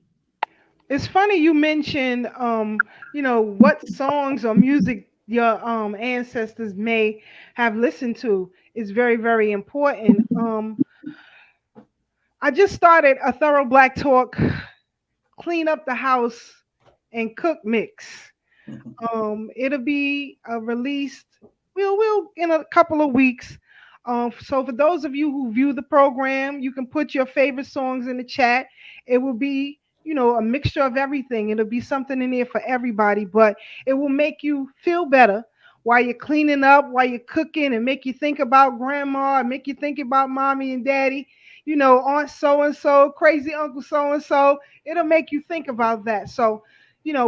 It's funny you mentioned, what songs or music your ancestors may have listened to is very, very important. I just started a thorough black talk, clean up the house and cook mix. It'll be released. We'll in a couple of weeks. So for those of you who view the program, you can put your favorite songs in the chat. It will be, a mixture of everything. It'll be something in there for everybody, but it will make you feel better while you're cleaning up, while you're cooking, and make you think about grandma, and make you think about mommy and daddy. Aunt so and so, crazy uncle so and so. It'll make you think about that. So,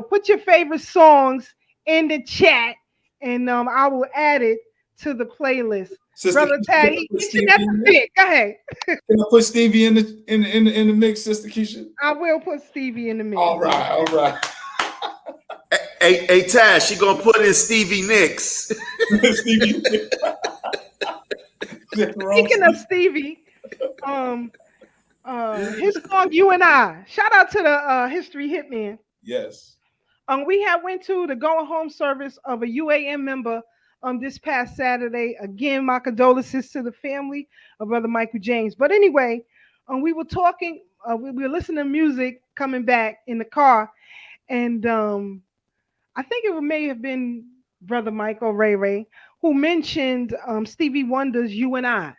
put your favorite songs in the chat, and I will add it to the playlist. Sister, Brother Tad, he said that's a bit. Go ahead. Can I put Stevie in the mix, Sister Keisha? I will put Stevie in the mix. All right. Hey, Tash, she gonna put in Stevie Nicks. Speaking of Stevie, his song "You and I." Shout out to the History Hitman. Yes. We had went to the going home service of a UAM member this past Saturday. Again, my condolences to the family of Brother Michael James. But anyway, we were talking, we were listening to music coming back in the car, and I think it may have been Brother Michael Ray who mentioned Stevie Wonder's "You and I."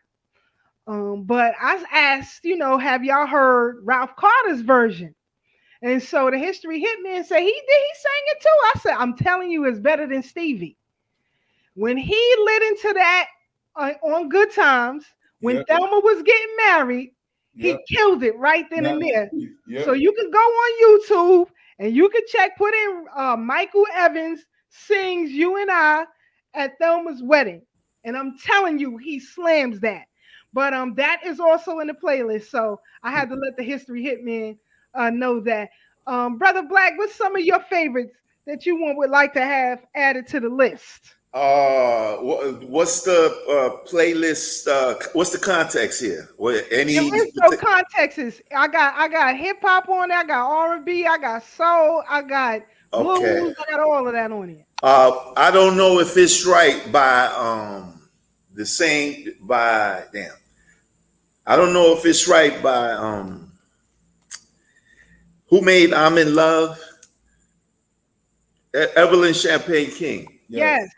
But I asked, have y'all heard Ralph Carter's version? And so the History Hitman said he sang it too. I said, I'm telling you, it's better than Stevie. When he lit into that on Good Times, when Thelma was getting married, he killed it right then and there. So you can go on YouTube and you can put in Michael Evans sings "You and I" at Thelma's wedding. And I'm telling you, he slams that. But that is also in the playlist. So I had to let the History Hitman know that. Brother Black, what's some of your favorites that you would like to have added to the list? What's the playlist? What's the context here? There is no context. I got hip hop on there. I got R&B. I got soul. I got blues. I got all of that on here. I don't know if it's right by I don't know if it's right by who made "I'm in Love"? Evelyn Champagne King. Yes.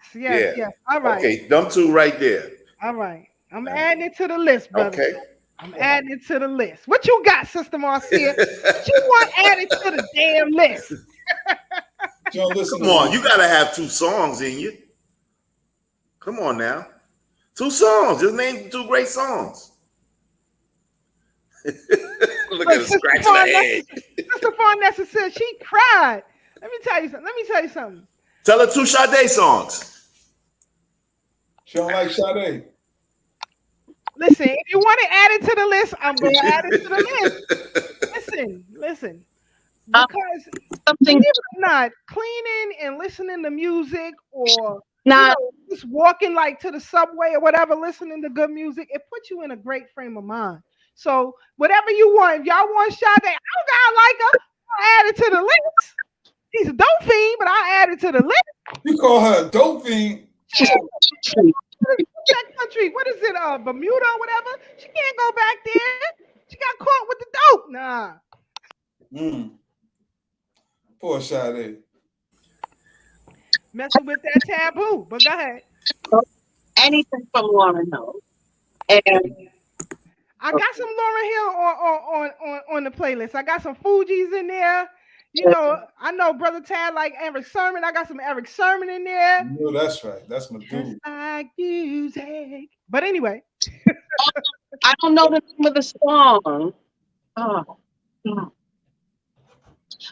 All right. Okay, them two right there. All right. I'm adding it to the list, brother. Okay. I'm adding it to the list. What you got, Sister Marcia? What you want added to the damn list? Come on, you gotta have 2 songs in you. Come on now. 2 songs. Just name 2 great songs. Look at her scratching her head. Sister Farnessa said she cried. Let me tell you something. Tell her 2 Sade songs. She don't like Sade. Listen, if you want to add it to the list, I'm going to add it to the list. Listen. Because believe it or not, cleaning and listening to music or just walking like to the subway or whatever, listening to good music, it puts you in a great frame of mind. So whatever you want, if y'all want Sade, I don't gotta like her. I'll add it to the list. She's a dope fiend, but I'll add it to the list. You call her a dope fiend? That country, what is it? Bermuda or whatever? She can't go back there. She got caught with the dope. Nah. Poor Sade. Messing with that taboo. But go ahead. Anything from Lauryn Hill. And I got some Lauryn Hill on the playlist. I got some Fugees in there. I know Brother Tad like Eric Sermon. I got some Eric Sermon in there. No, that's right. That's my dude. Like music. But anyway. I don't know the name of the song.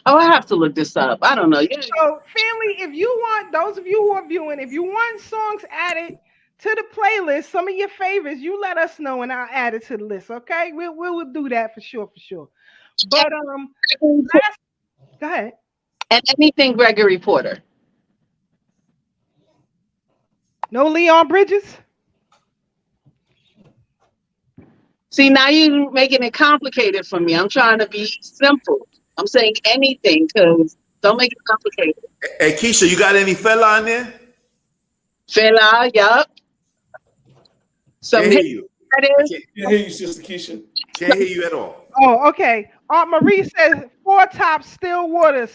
I have to look this up. I don't know. Yeah. So, family, if you want, those of you who are viewing, if you want songs added to the playlist, some of your favorites, you let us know and I'll add it to the list. Okay, we'll do that for sure. But go ahead. And anything Gregory Porter. No Leon Bridges. See, now you're making it complicated for me. I'm trying to be simple. I'm saying anything because don't make it complicated. Hey, Keisha, you got any fella on there? Fela, yup. Can't hear you. That is. Can't hear you, Sister Keisha. Can't hear you at all. Oh, okay. Aunt Marie says, four tops, still waters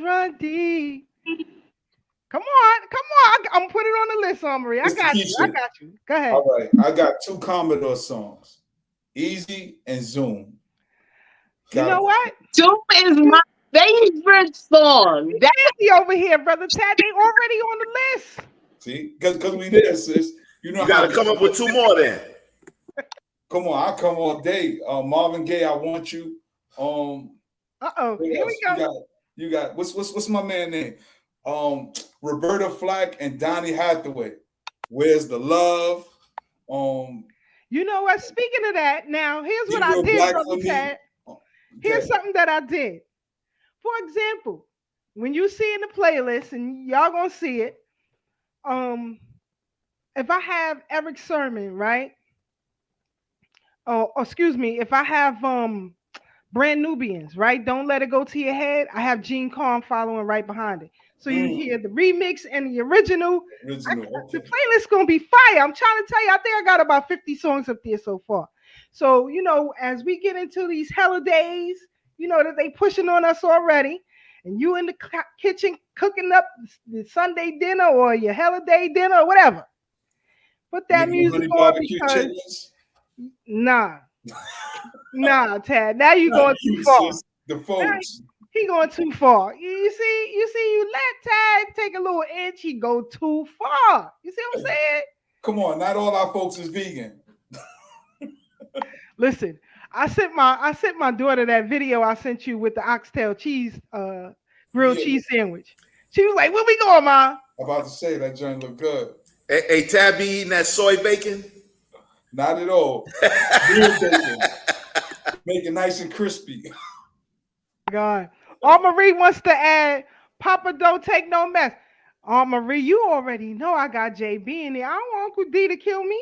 run deep. Come on. I'm putting it on the list, Aunt Marie. I Mr. got Keisha. you. Go ahead. All right. I got two Commodore songs, Easy and Zoom. You know what? Zoom is my favorite song. That Easy over here, brother Tad. They already on the list. See, because we there, sis. You know You how got to come up with two more then. Come on, I come all day. Marvin Gaye, I Want You. Here we go. You got what's my man name? Roberta Flack and Donny Hathaway. Where's the Love? You know what? Speaking of that, now here's what I You're did, Black brother for Me. Tad. Here's something that I did. For example, when you see in the playlist, and y'all gonna see it, if I have Eric Sermon, right? Oh, excuse me, if I have Brand Nubians, right? Don't Let It Go to Your Head. I have Gene Carm following right behind it. So you hear the remix and the original. The playlist gonna be fire. I'm trying to tell you, I think I got about 50 songs up there so far. So, as we get into these holidays, that they pushing on us already, and you in the kitchen cooking up the Sunday dinner or your holiday dinner or whatever. Put that music on because nah, Tad. Now you going too far. The folks. He going too far. You see, you let Tad take a little inch, he go too far. You see what I'm saying? Come on, not all our folks is vegan. Listen, I sent my daughter that video I sent you with the oxtail cheese grilled cheese sandwich. She was like, "Where we going, Ma?" I'm about to say that joint look good. Hey, Tab be eating that soy bacon? Not at all. Real bacon. Make it nice and crispy. God. Aunt Marie wants to add, Papa don't take no mess. Aunt Marie, you already know I got JB in there. I don't want Uncle D to kill me.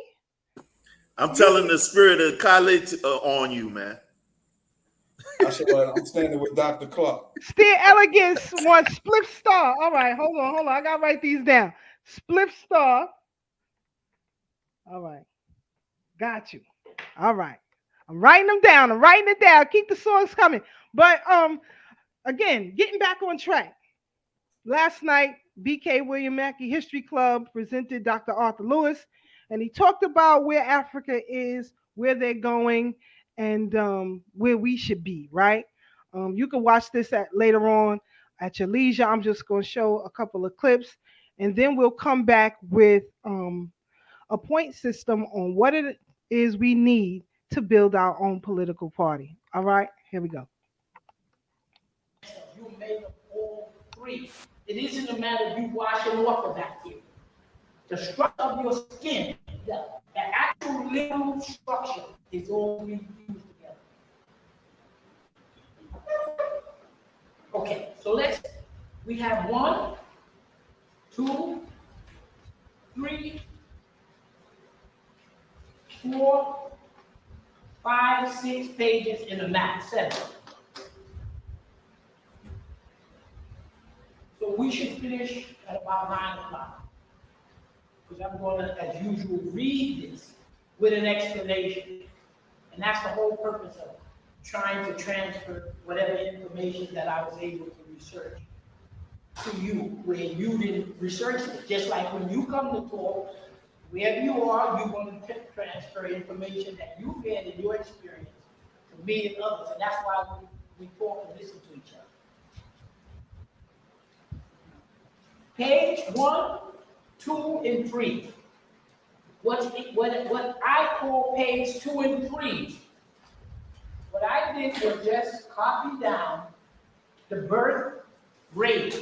I'm telling the spirit of college on you, man. I'm standing with Dr. Clark. Steer Elegance wants Spliff Star. All right, hold on. I got to write these down. Spliff Star. All right. Got you. All right. I'm writing them down. Keep the songs coming. But again, getting back on track. Last night, BK William Mackey History Club presented Dr. Arthur Lewis, and he talked about where Africa is, where they're going, and where we should be, right? You can watch this later on at your leisure. I'm just going to show a couple of clips, and then we'll come back with a point system on what it is we need to build our own political party. All right, here we go. You made them all three. It isn't a matter of you washing off of that here. The structure of your skin, the actual little structure is all we use together. Okay, so we have 1, 2, 3, 4, 5, 6 pages in the map, 7. So we should finish at about 9 o'clock. Because I'm going to, as usual, read this with an explanation. And that's the whole purpose of trying to transfer whatever information that I was able to research to you, where you didn't research it. Just like when you come to talk, wherever you are, you want to transfer information that you've had in your experience to me and others. And that's why we talk and listen to each other. Page 1, 2, and 3. What I call page 2 and 3. What I did was just copy down the birth rate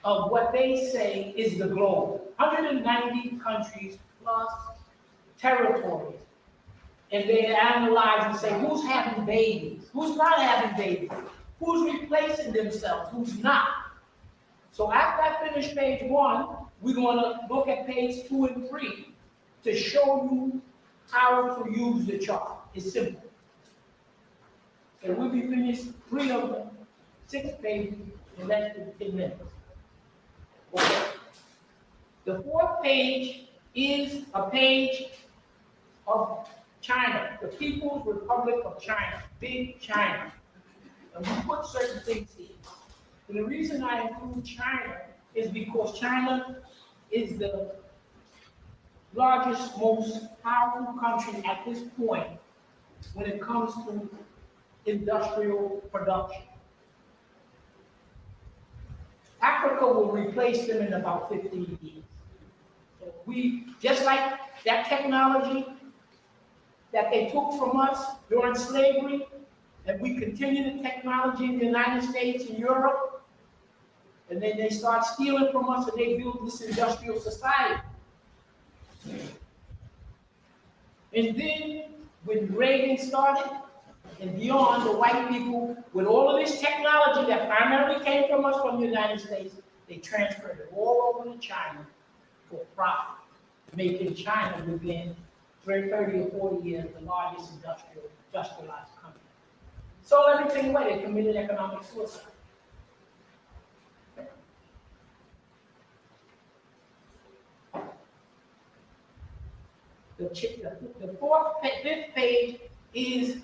of what they say is the globe. 190 countries plus territories. And they analyze and say who's having babies, who's not having babies, who's replacing themselves, who's not. So after I finish page 1, we're going to look at page 2 and 3 to show you how to use the chart. It's simple. So we'll be finished 3 of them, 6 pages in less than 10 minutes. Okay. The 4th page is a page of China, the People's Republic of China, big China. And we put certain things here. And the reason I include China is because China is the largest, most powerful country at this point when it comes to industrial production. Africa will replace them in about 15 years. So we, just like that technology that they took from us during slavery, and we continue the technology in the United States and Europe, and then they start stealing from us and they build this industrial society. And then when Reagan started, and beyond, the white people, with all of this technology that primarily came from us from the United States, they transferred it all over to China for profit, making China within 30 or 40 years the largest industrialized country. Sold everything away. They committed economic suicide. Fifth page is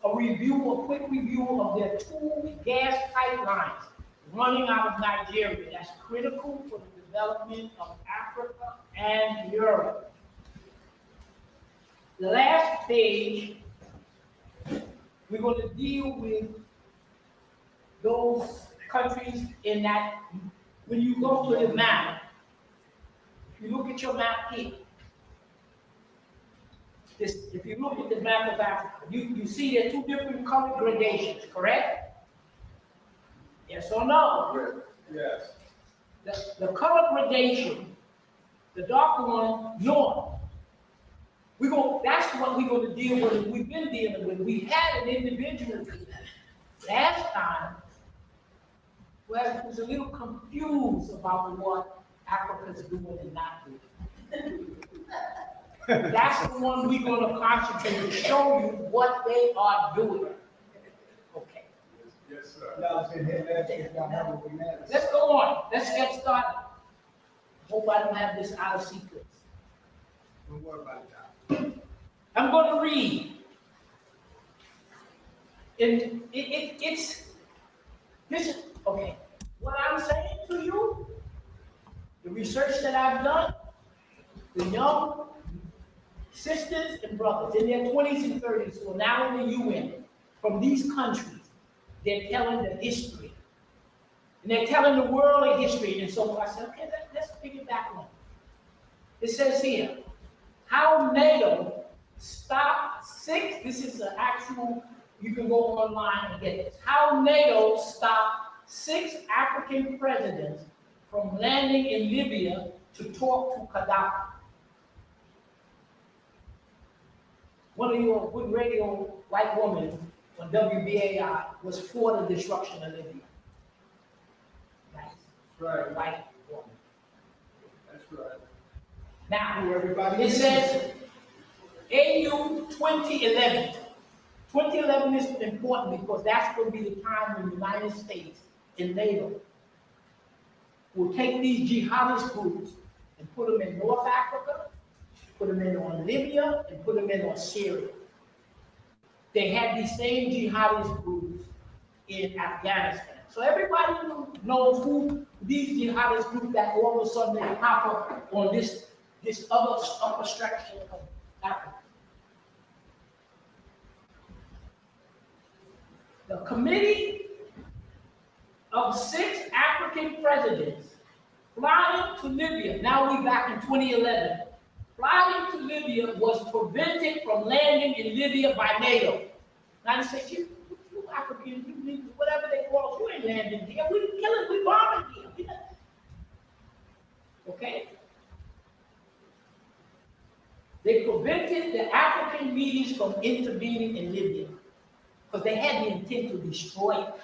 a quick review of their two gas pipelines running out of Nigeria. That's critical for the development of Africa and Europe. The last page, we're going to deal with those countries in that, when you go to the map, if you look at your map here, if you look at the map of Africa, you see there are two different color gradations, correct? Yes or no? Yes. The color gradation, the darker one, north. That's what we're going to deal with. We've been dealing with. We had an individual last time where was a little confused about what Africa's doing and not doing. That's the one we're going to concentrate to show you what they are doing. Okay. Yes, sir. Let's go on. Let's get started. Hope I don't have this out of sequence. Don't worry about it. I'm going to read. And it's this. Okay. What I'm saying to you, the research that I've done, the young sisters and brothers in their 20s and 30s who are now in the UN from these countries, they're telling the history. And they're telling the world a history. And so I said, okay, let's pick it back on. It says here, how NATO stopped this is an actual, you can go online and get this. How NATO stopped 6 African presidents from landing in Libya to talk to Gaddafi. One of your good radio white women on WBAI was for the destruction of Libya. Nice. Right. White woman. That's right. Now, everybody it says AU 2011. 2011 is important because that's going to be the time when the United States and NATO will take these jihadist groups and put them in North Africa, put them in on Libya, and put them in on Syria. They had these same jihadist groups in Afghanistan. So everybody knows who these jihadist groups that all of a sudden they pop up on this other upper stretch of Africa. The committee of 6 African presidents flying to Libya, now we back in 2011, flying to Libya was prevented from landing in Libya by NATO. United States, you Africans, you whatever they call us, you ain't landing here. We killing, we bombing here. Okay? They prevented the African leaders from intervening in Libya because they had the intent to destroy it.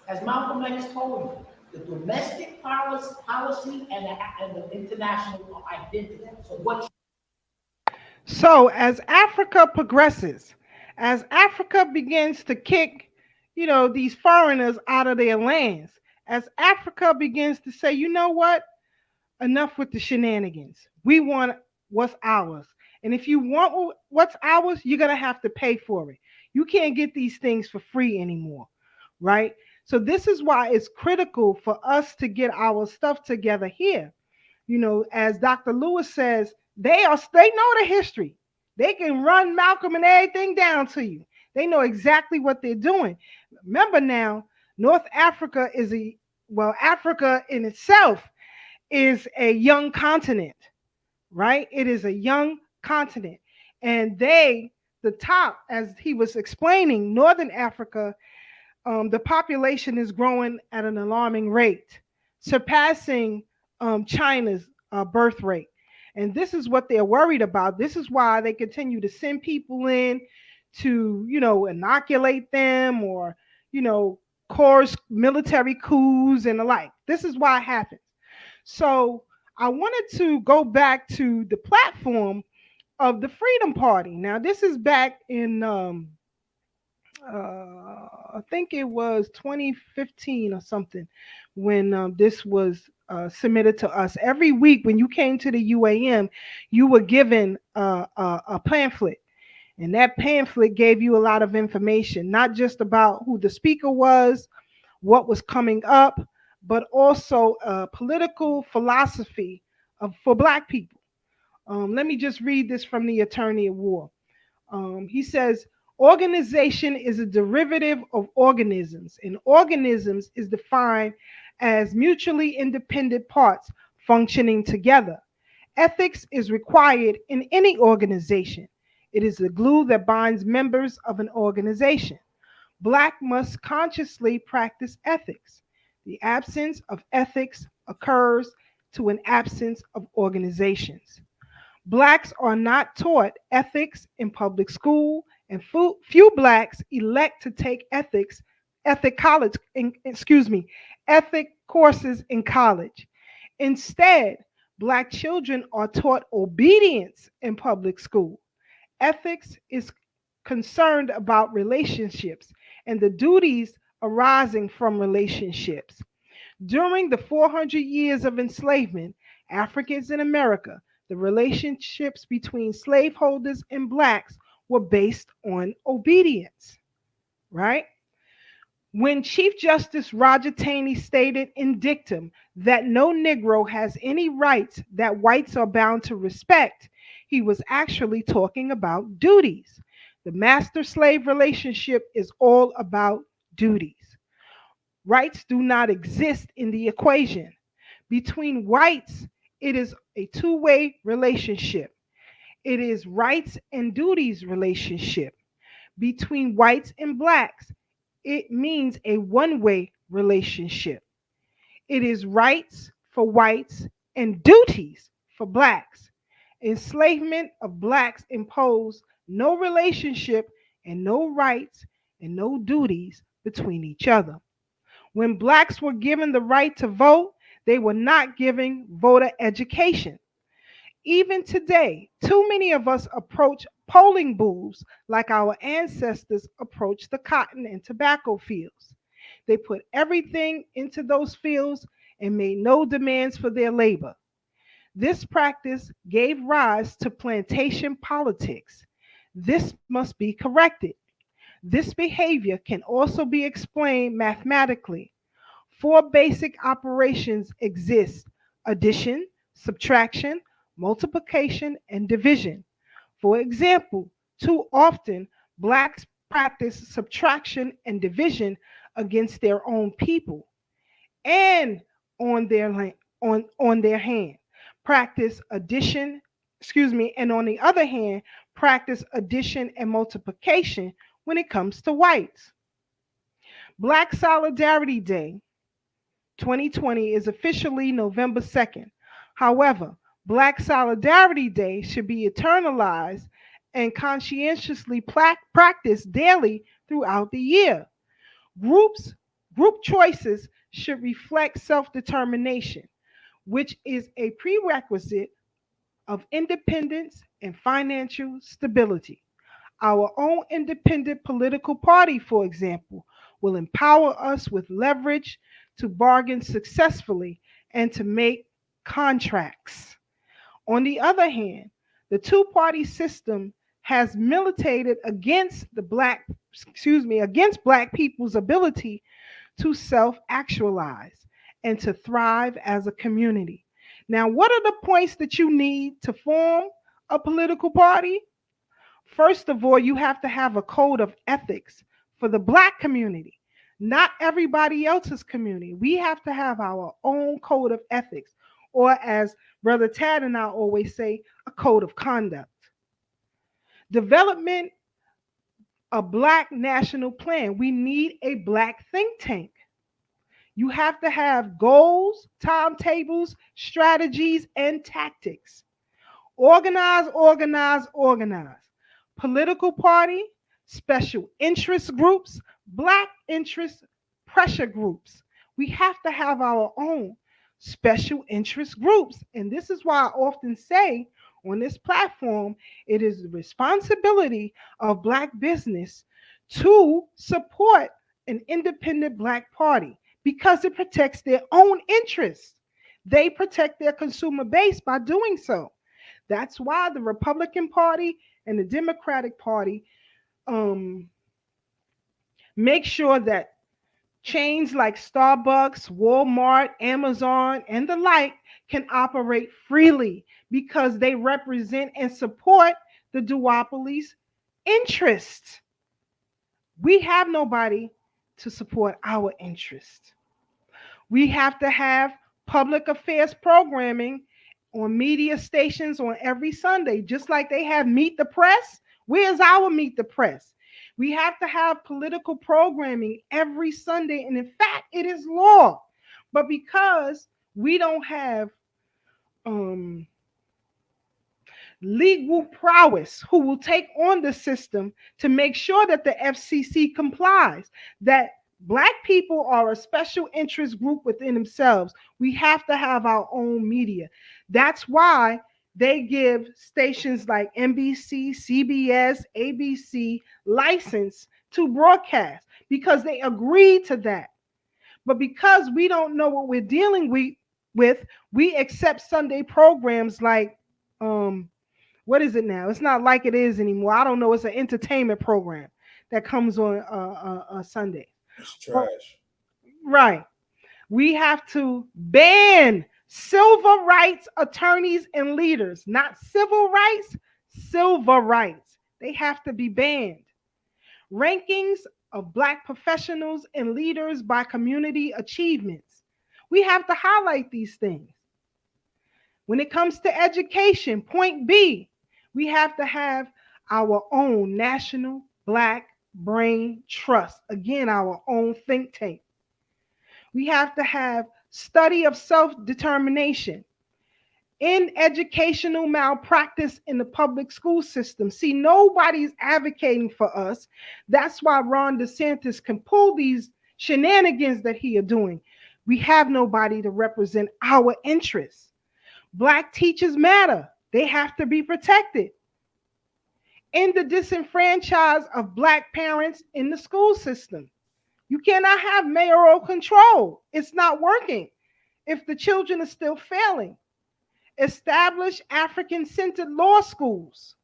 As Malcolm X told you, the domestic policy and the international identity. So as Africa progresses, as Africa begins to kick, these foreigners out of their lands, as Africa begins to say, you know what, enough with the shenanigans. We want what's ours. And if you want what's ours, you're going to have to pay for it. You can't get these things for free anymore, right? So this is why it's critical for us to get our stuff together here. As Dr. Lewis says, they know the history. They can run Malcolm and everything down to you. They know exactly what they're doing. Remember now, North Africa Africa in itself is a young continent, right? It is a young continent. And the top, as he was explaining, Northern Africa, the population is growing at an alarming rate, surpassing China's birth rate. And this is what they're worried about. This is why they continue to send people in to, inoculate them or, cause military coups and the like. This is why it happens. So I wanted to go back to the platform of the Freedom Party. Now, this is back in I think it was 2015 or something when this was submitted to us. Every week when you came to the UAM, you were given a pamphlet. And that pamphlet gave you a lot of information, not just about who the speaker was, what was coming up, but also political philosophy for Black people. Let me just read this from the Attorney at War. He says, organization is a derivative of organisms, and organisms is defined as mutually independent parts functioning together. Ethics is required in any organization. It is the glue that binds members of an organization. Black must consciously practice ethics. The absence of ethics occurs to an absence of organizations. Blacks are not taught ethics in public school, and few blacks elect to take ethic courses in college. Instead, Black children are taught obedience in public school. Ethics is concerned about relationships and the duties arising from relationships. During the 400 years of enslavement, Africans in America, the relationships between slaveholders and Blacks were based on obedience, right? When Chief Justice Roger Taney stated in dictum that no Negro has any rights that whites are bound to respect, he was actually talking about duties. The master slave relationship is all about duties. Rights do not exist in the equation. Between whites, it is a two-way relationship. It is rights and duties relationship. Between whites and Blacks, it means a one-way relationship. It is rights for whites and duties for Blacks. Enslavement of Blacks imposed no relationship and no rights and no duties between each other. When Blacks were given the right to vote, they were not given voter education. Even today, too many of us approach polling booths like our ancestors approached the cotton and tobacco fields. They put everything into those fields and made no demands for their labor. This practice gave rise to plantation politics. This must be corrected. This behavior can also be explained mathematically. Four basic operations exist: addition, subtraction, multiplication, and division. For example, too often Blacks practice subtraction and division against their own people and on their hand practice addition, and on the other hand, practice addition and multiplication when it comes to whites. Black Solidarity Day 2020 is officially November 2nd. However, Black Solidarity Day should be eternalized and conscientiously practiced daily throughout the year. Groups, group choices should reflect self-determination, which is a prerequisite of independence and financial stability. Our own independent political party, for example, will empower us with leverage to bargain successfully and to make contracts. On the other hand, The two-party system has militated against against black people's ability to self-actualize and to thrive as a community. Now, what are the points that you need to form a political party? First of all, you have to have a code of ethics for the black community, not everybody else's community. We have to have our own code of ethics, or as Brother Tad and I always say, a code of conduct. Development a black national plan. We need a black think tank. You have to have goals, timetables, strategies, and tactics. Organize, organize, organize. Political party, special interest groups, black interest pressure groups. We have to have our own special interest groups. And this is why I often say on this platform, it is the responsibility of black business to support an independent black party because it protects their own interests. They protect their consumer base by doing so. That's why the Republican Party and the Democratic Party make sure that chains like Starbucks, Walmart, Amazon, and the like can operate freely because they represent and support the duopoly's interests. We have nobody to support our interests. We have to have public affairs programming on media stations on every Sunday, just like they have Meet the Press. Where's our Meet the Press? We have to have political programming every Sunday. And in fact, it is law. But because we don't have legal prowess who will take on the system to make sure that the FCC complies, that black people are a special interest group within themselves. We have to have our own media. That's why they give stations like NBC, CBS, ABC license to broadcast because they agreed to that. But because we don't know what we're dealing with, we accept Sunday programs like what is it now? It's not like it is anymore. I don't know. It's an entertainment program that comes on Sunday. It's trash. Right. We have to ban civil rights attorneys and leaders, not civil rights, civil rights. They have to be banned. Rankings of black professionals and leaders by community achievements. We have to highlight these things. When it comes to education, point B, we have to have our own national black brain trust. Again, our own think tank. We have to have study of self-determination. In educational malpractice in the public school system. See, nobody's advocating for us. That's why Ron DeSantis can pull these shenanigans that he is doing. We have nobody to represent our interests. Black teachers matter. They have to be protected. In the disenfranchise of black parents in the school system. You cannot have mayoral control. It's not working if the children are still failing. Establish African-centered law schools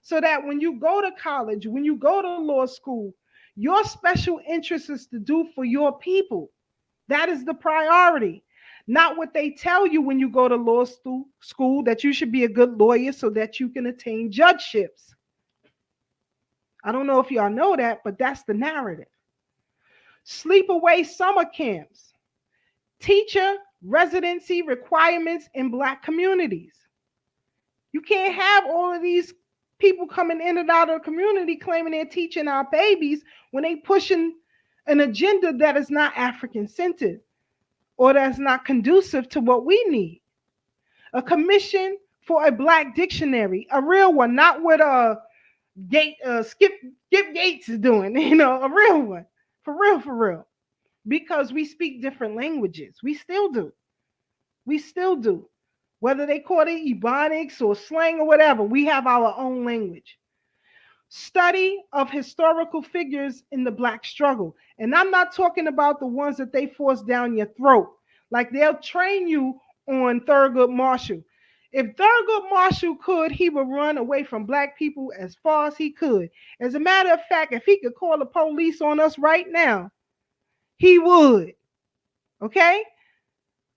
so that when you go to college, when you go to law school, your special interest is to do for your people. That is the priority. Not what they tell you when you go to law school that you should be a good lawyer so that you can attain judgeships. I don't know if y'all know that, but that's the narrative. Sleepaway summer camps. Teacher residency requirements in black communities. You can't have all of these people coming in and out of the community claiming they're teaching our babies when they pushing an agenda that is not African-centered or that's not conducive to what we need. A commission for a black dictionary, a real one, not what Skip Gates is doing, a real one, for real. Because we speak different languages. We still do. Whether they call it Ebonics or slang or whatever, we have our own language. Study of historical figures in the black struggle. And I'm not talking about the ones that they force down your throat. Like they'll train you on Thurgood Marshall. If Thurgood Marshall could, he would run away from black people as far as he could. As a matter of fact, if he could call the police on us right now, he would. Okay?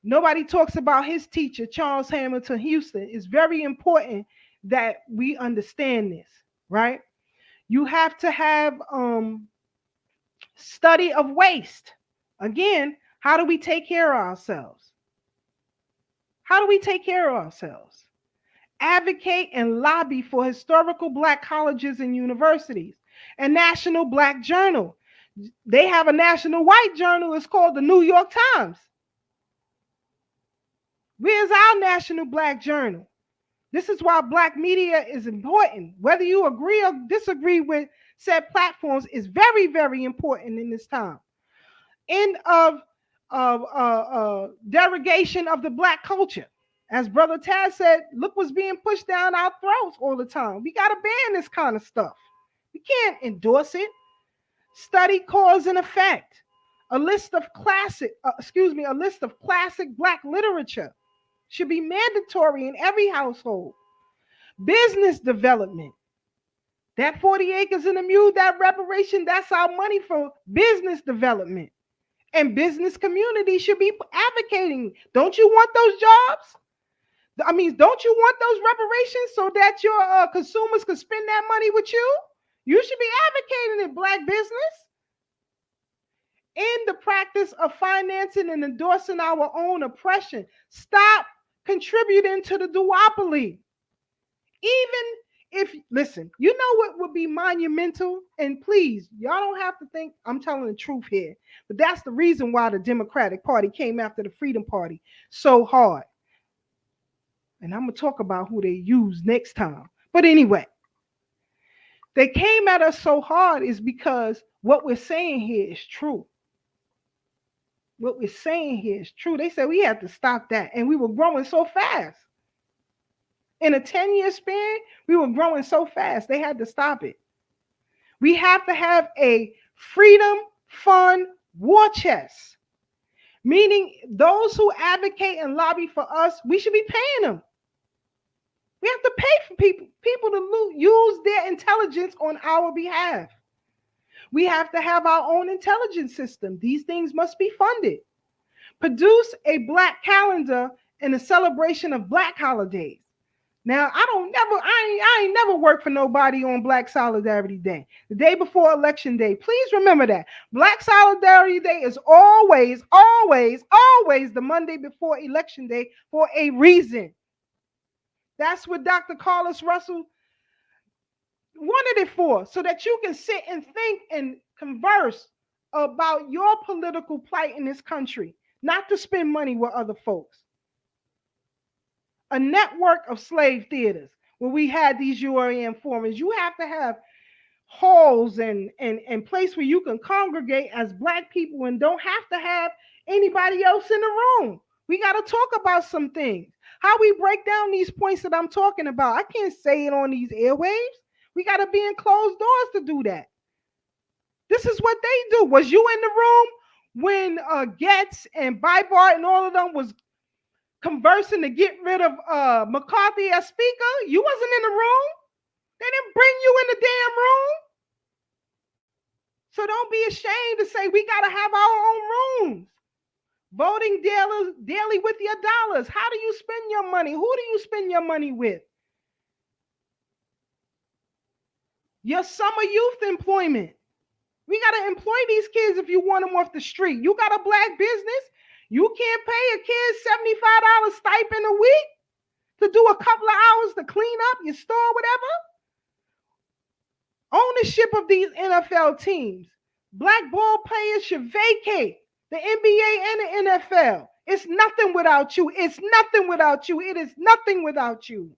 Nobody talks about his teacher, Charles Hamilton Houston. It's very important that we understand this, right? You have to have study of waste. Again, how do we take care of ourselves? How do we take care of ourselves? Advocate and lobby for historical black colleges and universities. A national black journal. They have a national white journal. It's called the New York Times. Where's our national black journal? This is why black media is important. Whether you agree or disagree with said platforms is very, very important in this time. End of derogation of the black culture. As Brother Taz said, look what's being pushed down our throats all the time. We got to ban this kind of stuff. We can't endorse it. Study cause and effect. A list of classic black literature should be mandatory in every household. Business development. That 40 acres and a mule, that reparation, that's our money for business development. And business community should be advocating. Don't you want those jobs? I mean, don't you want those reparations so that your consumers can spend that money with you? You should be advocating in black business. In the practice of financing and endorsing our own oppression. Stop contributing to the duopoly. Even if, listen, you know what would be monumental? And please, y'all don't have to think I'm telling the truth here, but that's the reason why the Democratic Party came after the Freedom Party so hard. And I'm going to talk about who they use next time. But anyway, they came at us so hard is because what we're saying here is true. What we're saying here is true. They said we had to stop that. And we were growing so fast. In a 10-year span, we were growing so fast. They had to stop it. We have to have a freedom fund war chest. Meaning those who advocate and lobby for us, we should be paying them. We have to pay for people to use their intelligence on our behalf. We have to have our own intelligence system. These things must be funded. Produce a black calendar and a celebration of black holidays. Now, I ain't never worked for nobody on Black Solidarity Day. The day before Election Day. Please remember that. Black Solidarity Day is always, always, always the Monday before Election Day for a reason. That's what Dr. Carlos Russell wanted it for, so that you can sit and think and converse about your political plight in this country, not to spend money with other folks. A network of slave theaters where we had these URM forums. You have to have halls and place where you can congregate as black people and don't have to have anybody else in the room. We got to talk about some things. How we break down these points that I'm talking about. I can't say it on these airwaves. We got to be in closed doors to do that. This is what they do. Was you in the room when Getz and Breitbart and all of them was conversing to get rid of McCarthy as speaker? You wasn't in the room. They didn't bring you in the damn room. So don't be ashamed to say we got to have our own rooms. Voting daily with your dollars. How do you spend your money? Who do you spend your money with? Your summer youth employment. We got to employ these kids if you want them off the street. You got a black business. You can't pay a kid $75 stipend a week to do a couple of hours to clean up your store, whatever. Ownership of these NFL teams. Black ball players should vacate the NBA and the NFL. It's nothing without you. It's nothing without you. It is nothing without you.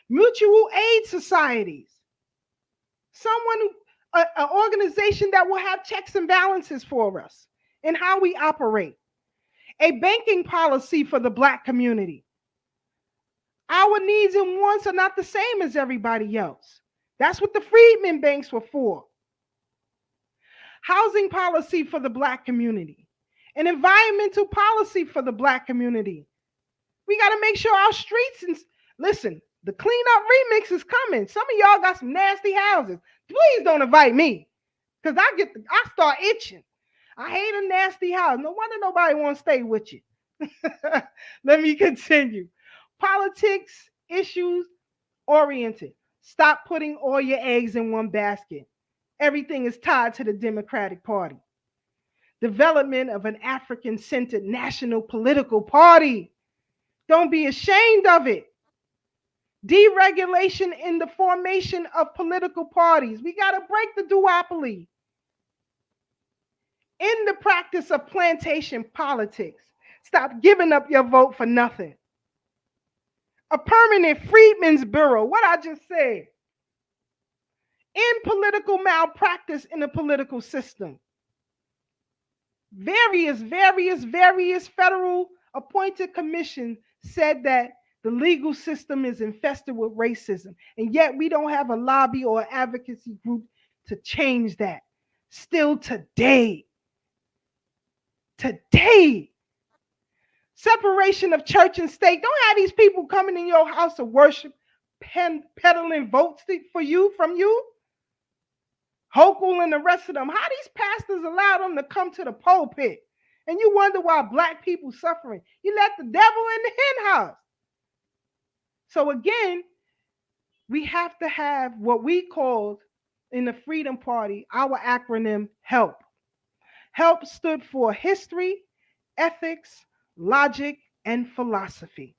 Mutual aid societies. An organization that will have checks and balances for us and how we operate. A banking policy for the black community. Our needs and wants are not the same as everybody else. That's what the Freedmen banks were for. Housing policy for the black community. An environmental policy for the black community. We got to make sure our streets and listen, the cleanup remix is coming. Some of y'all got some nasty houses. Please don't invite me because I start itching. I hate a nasty house. No wonder nobody wants to stay with you. Let me continue. Politics, issues oriented. Stop putting all your eggs in one basket. Everything is tied to the Democratic Party. Development of an African centered national political party. Don't be ashamed of it. Deregulation in the formation of political parties. We got to break the duopoly. In the practice of plantation politics. Stop giving up your vote for nothing. A permanent freedmen's bureau. What I just said. In political malpractice in the political system. Various federal appointed commissions said that the legal system is infested with racism. And yet we don't have a lobby or advocacy group to change that. Still today. Separation of church and state. Don't have these people coming in your house of worship peddling votes for you from you. Hochul and the rest of them. How these pastors allow them to come to the pulpit? And you wonder why black people suffering. You let the devil in the hen house. So again, we have to have what we called in the Freedom Party, our acronym HELP. HELP stood for history, ethics, logic, and philosophy.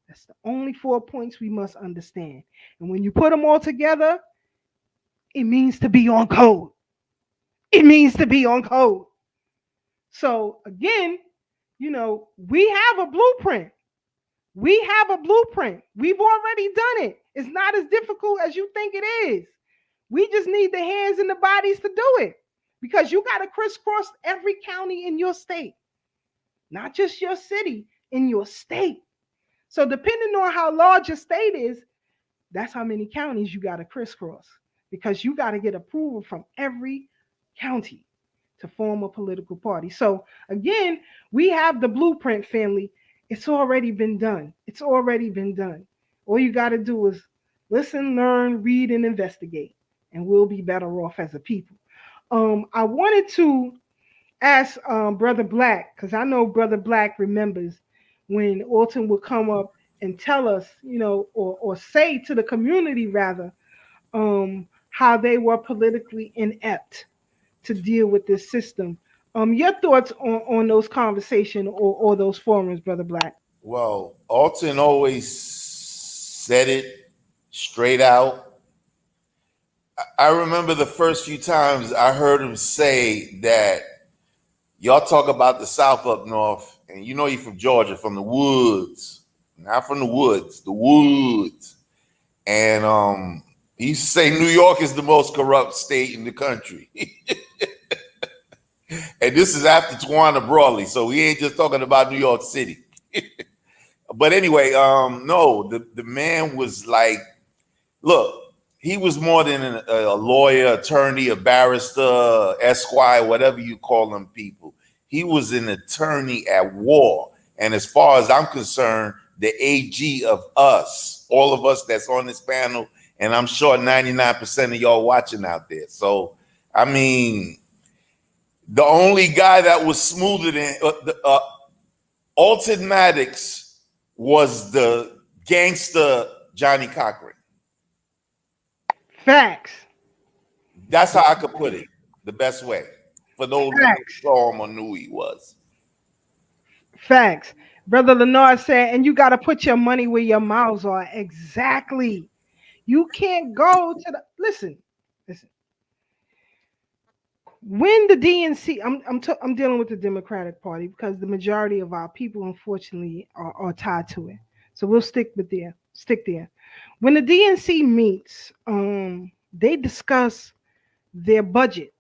That's the only 4 points we must understand. And when you put them all together, it means to be on code. It means to be on code. So again, we have a blueprint. We've already done it. It's not as difficult as you think it is. We just need the hands and the bodies to do it because you got to crisscross every county in your state, not just your city, in your state. So depending on how large your state is, that's how many counties you got to crisscross because you got to get approval from every county to form a political party. So again, we have the blueprint, family. It's already been done. All you got to do is listen, learn, read, and investigate, and we'll be better off as a people. I wanted to ask Brother Black, because I know Brother Black remembers when Alton would come up and tell us, or say to the community rather, how they were politically inept to deal with this system. Your thoughts on those conversations or those forums, Brother Black? Well, Alton always said it straight out. I remember the first few times I heard him say that y'all talk about the South up north, and you're from Georgia, from the woods, not from the woods, the woods. And he used to say New York is the most corrupt state in the country. And this is after Tawana Brawley, so he ain't just talking about New York City. But anyway, no, the man was like, look, he was more than a lawyer, attorney, a barrister, esquire, whatever you call them people. He was an attorney at war. And as far as I'm concerned, the AG of us, all of us that's on this panel, and I'm sure 99% of y'all watching out there. So, I mean, the only guy that was smoother than Alton Maddox was the gangster Johnny Cochran. Facts. That's how I could put it, the best way, for those who saw him or knew he was. Facts. Brother Leonard said, and you got to put your money where your mouths are. Exactly. You can't go to the, listen. When the DNC, I'm dealing with the Democratic Party because the majority of our people, unfortunately, are tied to it. So we'll stick there. When the DNC meets, they discuss their budget,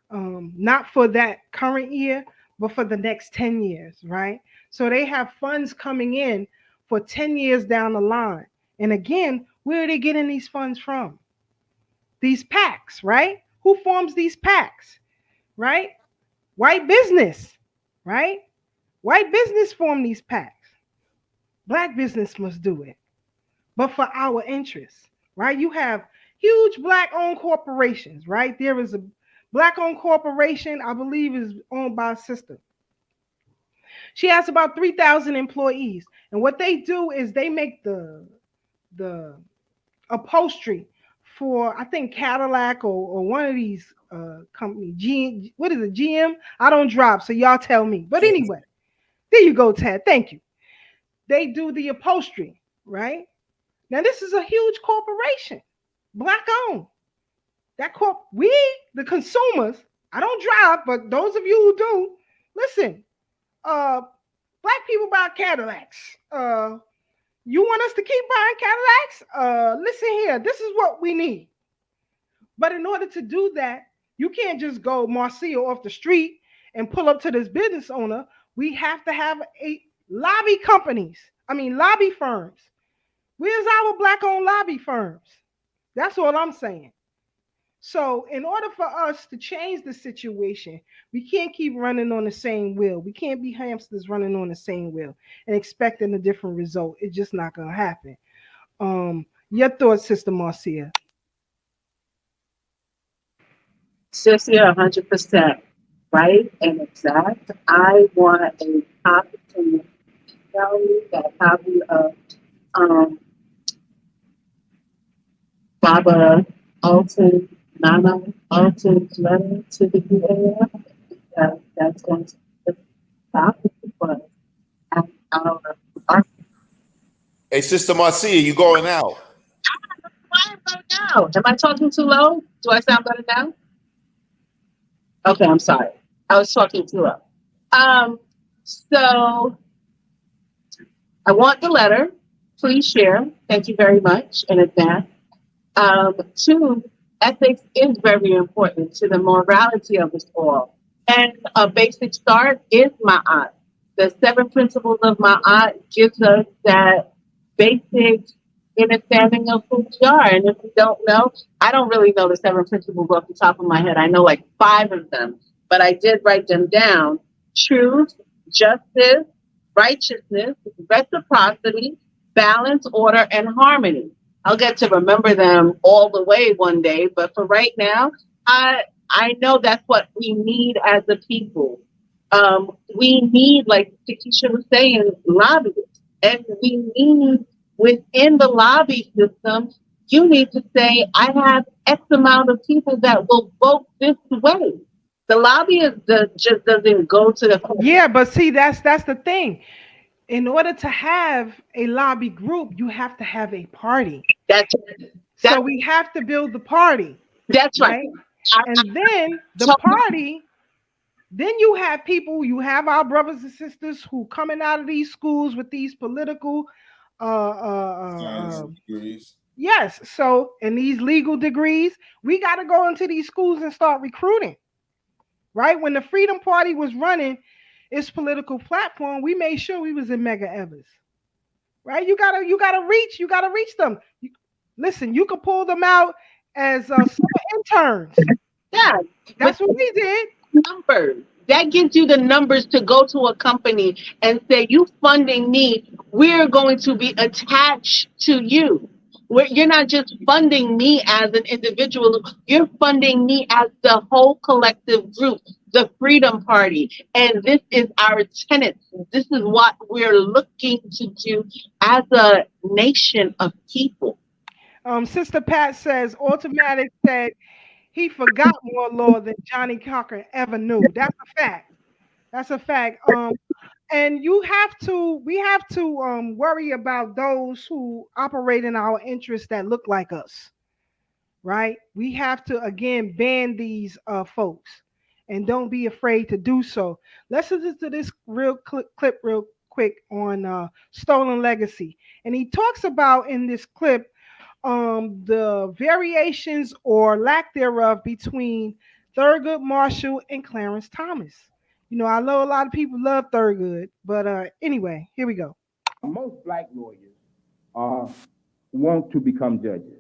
not for that current year, but for the next 10 years, right? So they have funds coming in for 10 years down the line. And again, where are they getting these funds from? These PACs, right? Who forms these PACs, right? White business, right? White business form these PACs. Black business must do it, but for our interests, right? You have huge black-owned corporations, right? There is a black-owned corporation, I believe, is owned by a sister. She has about 3,000 employees, and what they do is they make the upholstery for, I think, Cadillac or one of these companies. What is it? GM? I don't drive, so y'all tell me. But anyway, there you go, Ted. Thank you. They do the upholstery, right? Now this is a huge corporation, black owned. We, the consumers, I don't drive, but those of you who do, listen, uh, black people buy Cadillacs. You want us to keep buying Cadillacs? Listen here, this is what we need. But in order to do that, you can't just go Marcia off the street and pull up to this business owner. We have to have a lobby firms. Where's our black owned lobby firms? That's all I'm saying. So, in order for us to change the situation, we can't keep running on the same wheel. We can't be hamsters running on the same wheel and expecting a different result. It's just not going to happen. Your thoughts, Sister Marcia? Sis, you're 100% right and exact. I want a copy to tell you that copy of um, Baba Alton, Nana Alton's letter to the UAF. That's going to be the topic for our. Hey, Sister Marcia, you going out? Why right now? Am I talking too low? Do I sound better now? Okay, I'm sorry. I was talking too low. So I want the letter. Please share. Thank you very much in advance. Two, ethics is very important to the morality of us all. And a basic start is Ma'at. The seven principles of Ma'at gives us that basic understanding of who we are. And if you don't know, I don't really know the seven principles off the top of my head. I know like 5 of them, but I did write them down. Truth, justice, righteousness, reciprocity, balance, order, and harmony. I'll get to remember them all the way one day, but for right now, I know that's what we need as a people. We need, like Takesha was saying, lobbyists, and we need within the lobby system. You need to say, I have X amount of people that will vote this way. The lobbyist just doesn't go to the Yeah, but see, that's the thing. In order to have a lobby group, you have to have a party. So we have to build the party. That's right. And then the party, then you have people, you have our brothers and sisters who coming out of these schools with these political degrees. Yes. So in these legal degrees, we got to go into these schools and start recruiting. Right? When the Freedom Party was running its political platform, we made sure we was in Mega Evers. Right? You gotta reach them. Listen, you could pull them out as summer interns. Yeah, that's what we did. Numbers. That gives you the numbers to go to a company and say, you funding me, we're going to be attached to you. You're not just funding me as an individual, you're funding me as the whole collective group, the Freedom Party. And this is our tenets. This is what we're looking to do as a nation of people. Sister Pat says, Automatic said he forgot more law than Johnny Cochran ever knew. That's a fact. That's a fact. And we have to worry about those who operate in our interests that look like us, right? We have to again ban these folks, and don't be afraid to do so. Let's listen to this real clip real quick on stolen legacy, and he talks about in this clip the variations or lack thereof between Thurgood Marshall and Clarence Thomas. You know, I know a lot of people love Thurgood, but anyway, here we go. Most black lawyers want to become judges.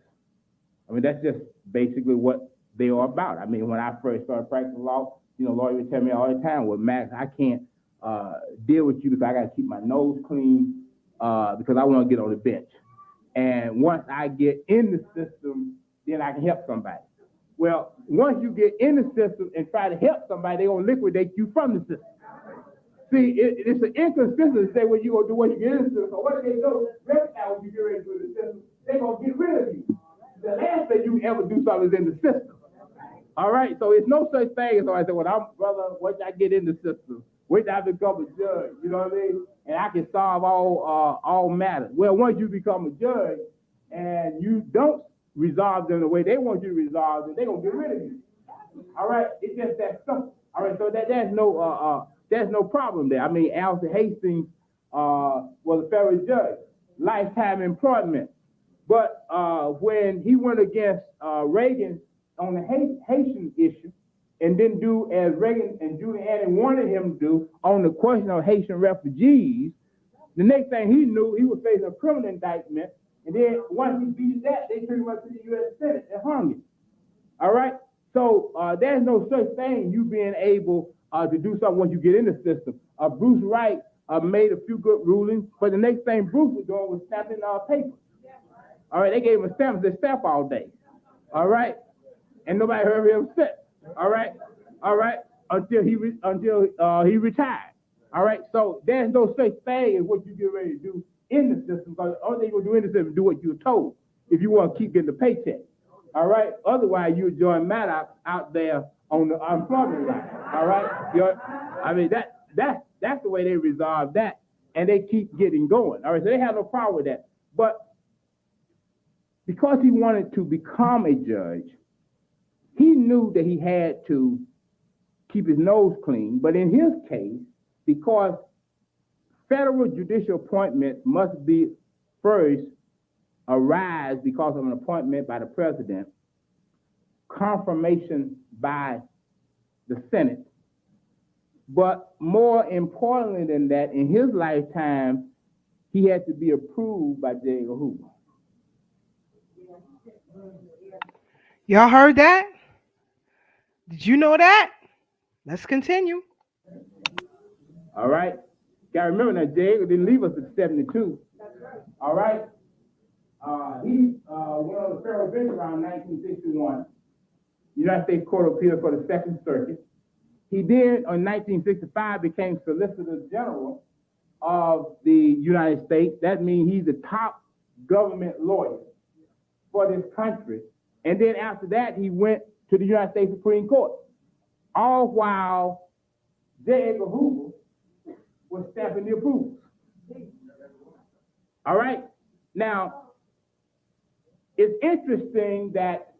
I mean, that's just basically what they are about. I mean, when I first started practicing law, lawyers would tell me all the time, well, Max, I can't deal with you because I got to keep my nose clean. because I want to get on the bench. And once I get in the system, then I can help somebody. Well, once you get in the system and try to help somebody, they're going to liquidate you from the system. See, it's an inconsistency to say, well, you're going to do what you get in the system. So what do they do? Right now, when you get ready to do the system, they're going to get rid of you. The last thing you ever do something is in the system. All right? So it's no such thing as I say, well, I'm brother, once I get in the system, wait till I become a judge, you know what I mean? And I can solve all matters. Well, once you become a judge and you don't resolve them the way they want you to resolve them, they're going to get rid of you. All right? It's just that simple. All right? So there's no problem there. I mean, Alfred Hastings was a federal judge, lifetime employment. But when he went against Reagan on the Haitian issue and didn't do as Reagan and Giuliani wanted him to do on the question of Haitian refugees, the next thing he knew, he was facing a criminal indictment. And then once he beat that, they took him up to the U.S. Senate and hung him. All right? So there's no such thing, you being able to do something once you get in the system. Bruce Wright made a few good rulings, but the next thing Bruce was doing was snapping paper. All right, they gave him a stamp, they stamp all day. All right? And nobody heard him sit. All right? Until he retired. All right? So there's no such thing as what you get ready to do in the system, because the only thing you're going to do in the system is do what you're told if you want to keep getting the paycheck. All right? Otherwise, you'll join Maddox out there on the unemployment line. All right? I mean, that's the way they resolve that, and they keep getting going. All right? So they have no problem with that. But because he wanted to become a judge, he knew that he had to keep his nose clean. But in his case, because federal judicial appointments must be first arise because of an appointment by the president, confirmation by the Senate. But more importantly than that, in his lifetime, he had to be approved by J. Edgar Hoover. Y'all heard that? Did you know that? Let's continue. All right. Got to remember that J. Edgar didn't leave us at 72. All right. He went on the federal bench around 1961. United States Court of Appeals for the Second Circuit. He then, in 1965, became Solicitor General of the United States. That means he's the top government lawyer for this country. And then after that, he went to the United States Supreme Court, all while J. Edgar Hoover was stamping the approvals. All right? Now, it's interesting that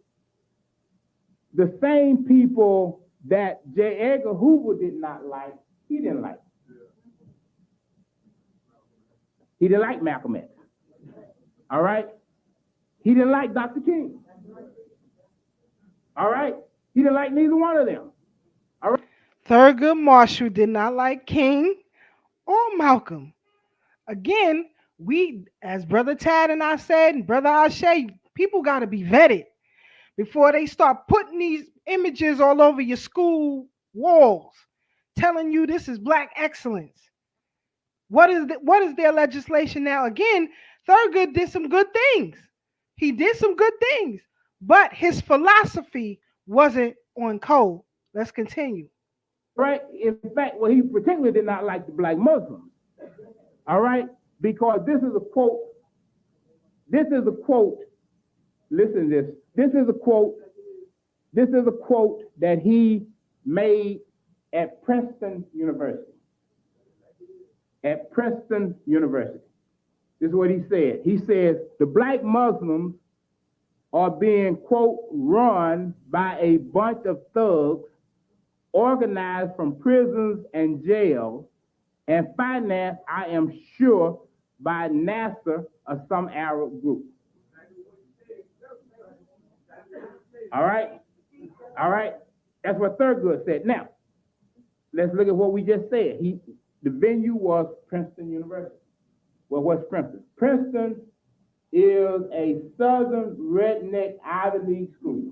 the same people that J. Edgar Hoover did not like, he didn't like. He didn't like Malcolm X. All right? He didn't like Dr. King. All right? He didn't like neither one of them. All right? Thurgood Marshall did not like King or Malcolm. Again, we, as Brother Tad and I said, and Brother Ashe, people got to be vetted before they start putting these images all over your school walls, telling you this is black excellence. What is their legislation now? Again, Thurgood did some good things. He did some good things, but his philosophy wasn't on code. Let's continue. Right? In fact, well, he particularly did not like the black Muslims. All right? Because this is a quote. Listen to this. This is a quote that he made at Princeton University. At Princeton University. This is what he said. He says, the black Muslims are being, quote, run by a bunch of thugs organized from prisons and jails and financed, I am sure, by NASA or some Arab group. All right? All right? That's what Thurgood said. Now, let's look at what we just said. The venue was Princeton University. Well, what's Princeton? Princeton is a southern redneck Ivy League school.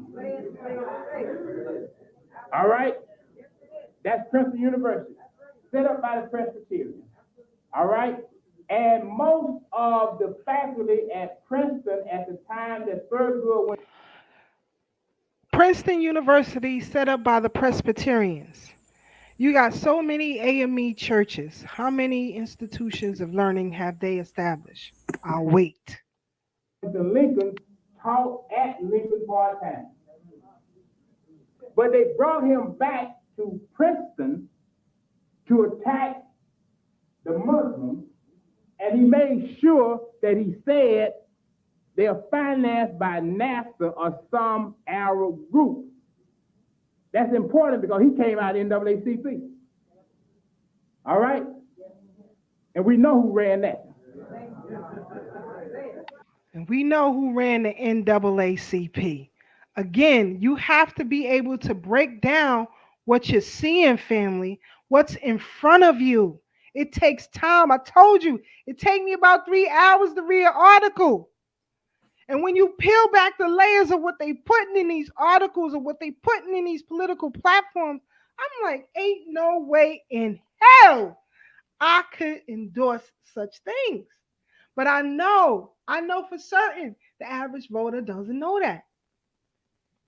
All right? That's Princeton University, set up by the Presbyterians. All right? And most of the faculty at Princeton at the time that Thurgood went. Princeton University, set up by the Presbyterians. You got so many AME churches. How many institutions of learning have they established? I'll wait. The Lincoln taught at Lincoln part-time. But they brought him back to Princeton to attack the Muslims, and he made sure that he said they're financed by NASA or some Arab group. That's important because he came out of NAACP. All right? And we know who ran that. And we know who ran the NAACP. Again, you have to be able to break down what you're seeing, family, what's in front of you. It takes time. I told you, it takes me about 3 hours to read an article. And when you peel back the layers of what they putting in these articles or what they putting in these political platforms, I'm like, ain't no way in hell I could endorse such things. But I know for certain the average voter doesn't know that.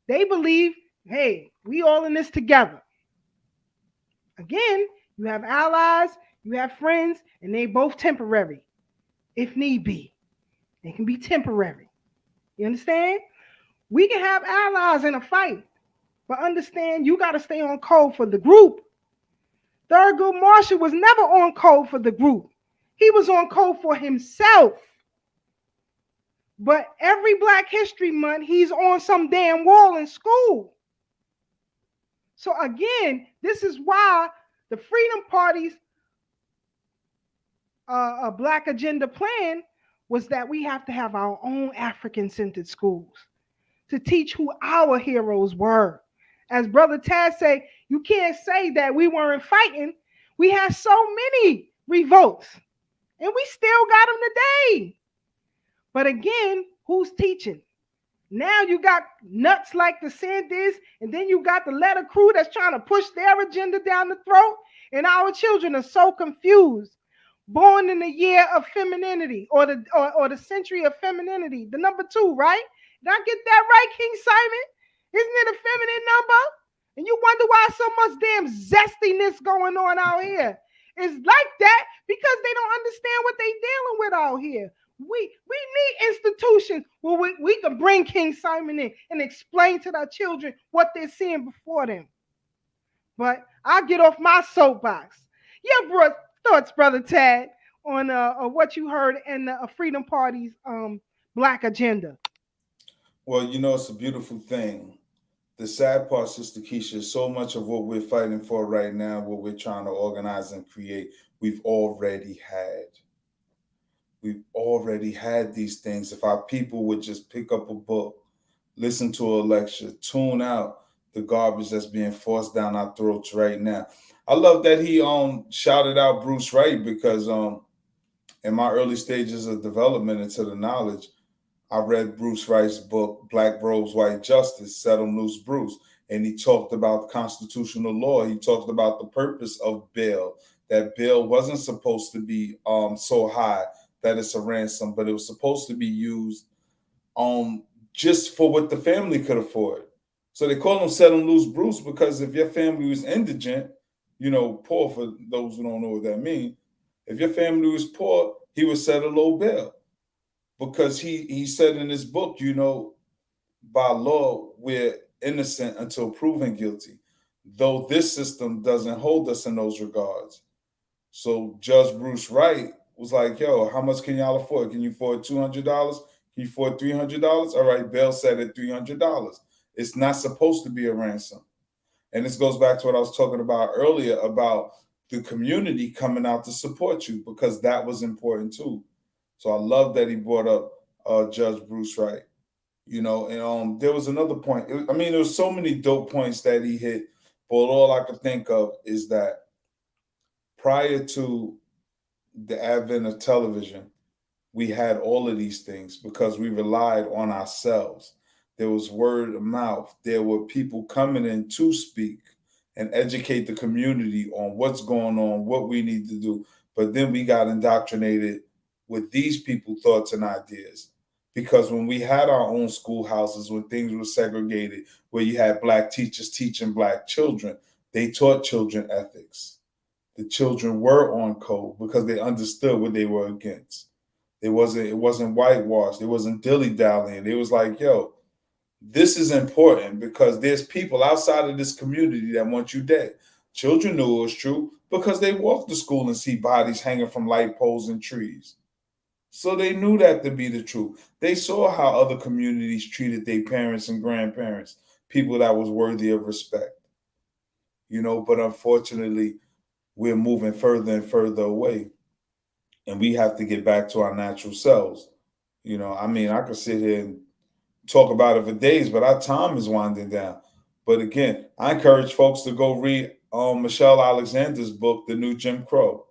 They believe, hey, we all in this together. Again, you have allies, you have friends, and they both temporary, if need be. They can be temporary. You understand? We can have allies in a fight, but understand you got to stay on code for the group. Thurgood Marshall was never on code for the group. He was on code for himself. But every Black History Month, he's on some damn wall in school. So again, this is why the Freedom Party's Black Agenda plan was that we have to have our own African-centered schools to teach who our heroes were. As Brother Taz say, you can't say that we weren't fighting. We had so many revolts, and we still got them today. But again, who's teaching? Now you got nuts like the Sanders, and then you got the letter crew that's trying to push their agenda down the throat, and our children are so confused. Born in the year of femininity, or the century of femininity, the number 2, right? Did I get that right, King Simon? Isn't it a feminine number? And you wonder why so much damn zestiness going on out here. It's like that because they don't understand what they dealing with out here. We need institutions where we can bring King Simon in and explain to our children what they're seeing before them. But I'll get off my soapbox. Yeah, thoughts, Brother Tad, on what you heard in the Freedom Party's Black Agenda. Well, you know, it's a beautiful thing. The sad part, Sister Keisha, is so much of what we're fighting for right now, what we're trying to organize and create, we've already had. We've already had these things. If our people would just pick up a book, listen to a lecture, tune out the garbage that's being forced down our throats right now. I love that he shouted out Bruce Wright because in my early stages of development into the knowledge, I read Bruce Wright's book, Black Robes, White Justice, Set 'em Loose Bruce. And he talked about constitutional law. He talked about the purpose of bail, that bail wasn't supposed to be so high that it's a ransom, but it was supposed to be used just for what the family could afford. So they call him Set 'em Loose Bruce because if your family was indigent, poor for those who don't know what that means, if your family was poor, he would set a low bail. Because he said in his book, by law, we're innocent until proven guilty, though this system doesn't hold us in those regards. So Judge Bruce Wright was like, yo, how much can y'all afford? Can you afford $200? Can you afford $300? All right, bail set at $300. It's not supposed to be a ransom. And this goes back to what I was talking about earlier about the community coming out to support you, because that was important too. So I love that he brought up Judge Bruce Wright, and there was another point. There was so many dope points that he hit, but all I could think of is that prior to the advent of television, we had all of these things because we relied on ourselves. There was word of mouth. There were people coming in to speak and educate the community on what's going on, what we need to do. But then we got indoctrinated with these people thoughts and ideas. Because when we had our own schoolhouses, when things were segregated, where you had black teachers teaching black children, they taught children ethics. The children were on code because they understood what they were against. It wasn't whitewashed. It wasn't dilly-dallying. It was like, yo, this is important because there's people outside of this community that want you dead. Children knew it was true because they walked to school and see bodies hanging from light poles and trees. So they knew that to be the truth. They saw how other communities treated their parents and grandparents, people that was worthy of respect. But unfortunately, we're moving further and further away. And we have to get back to our natural selves. I could sit here and talk about it for days, but our time is winding down. But again, I encourage folks to go read Michelle Alexander's book, The New Jim Crow.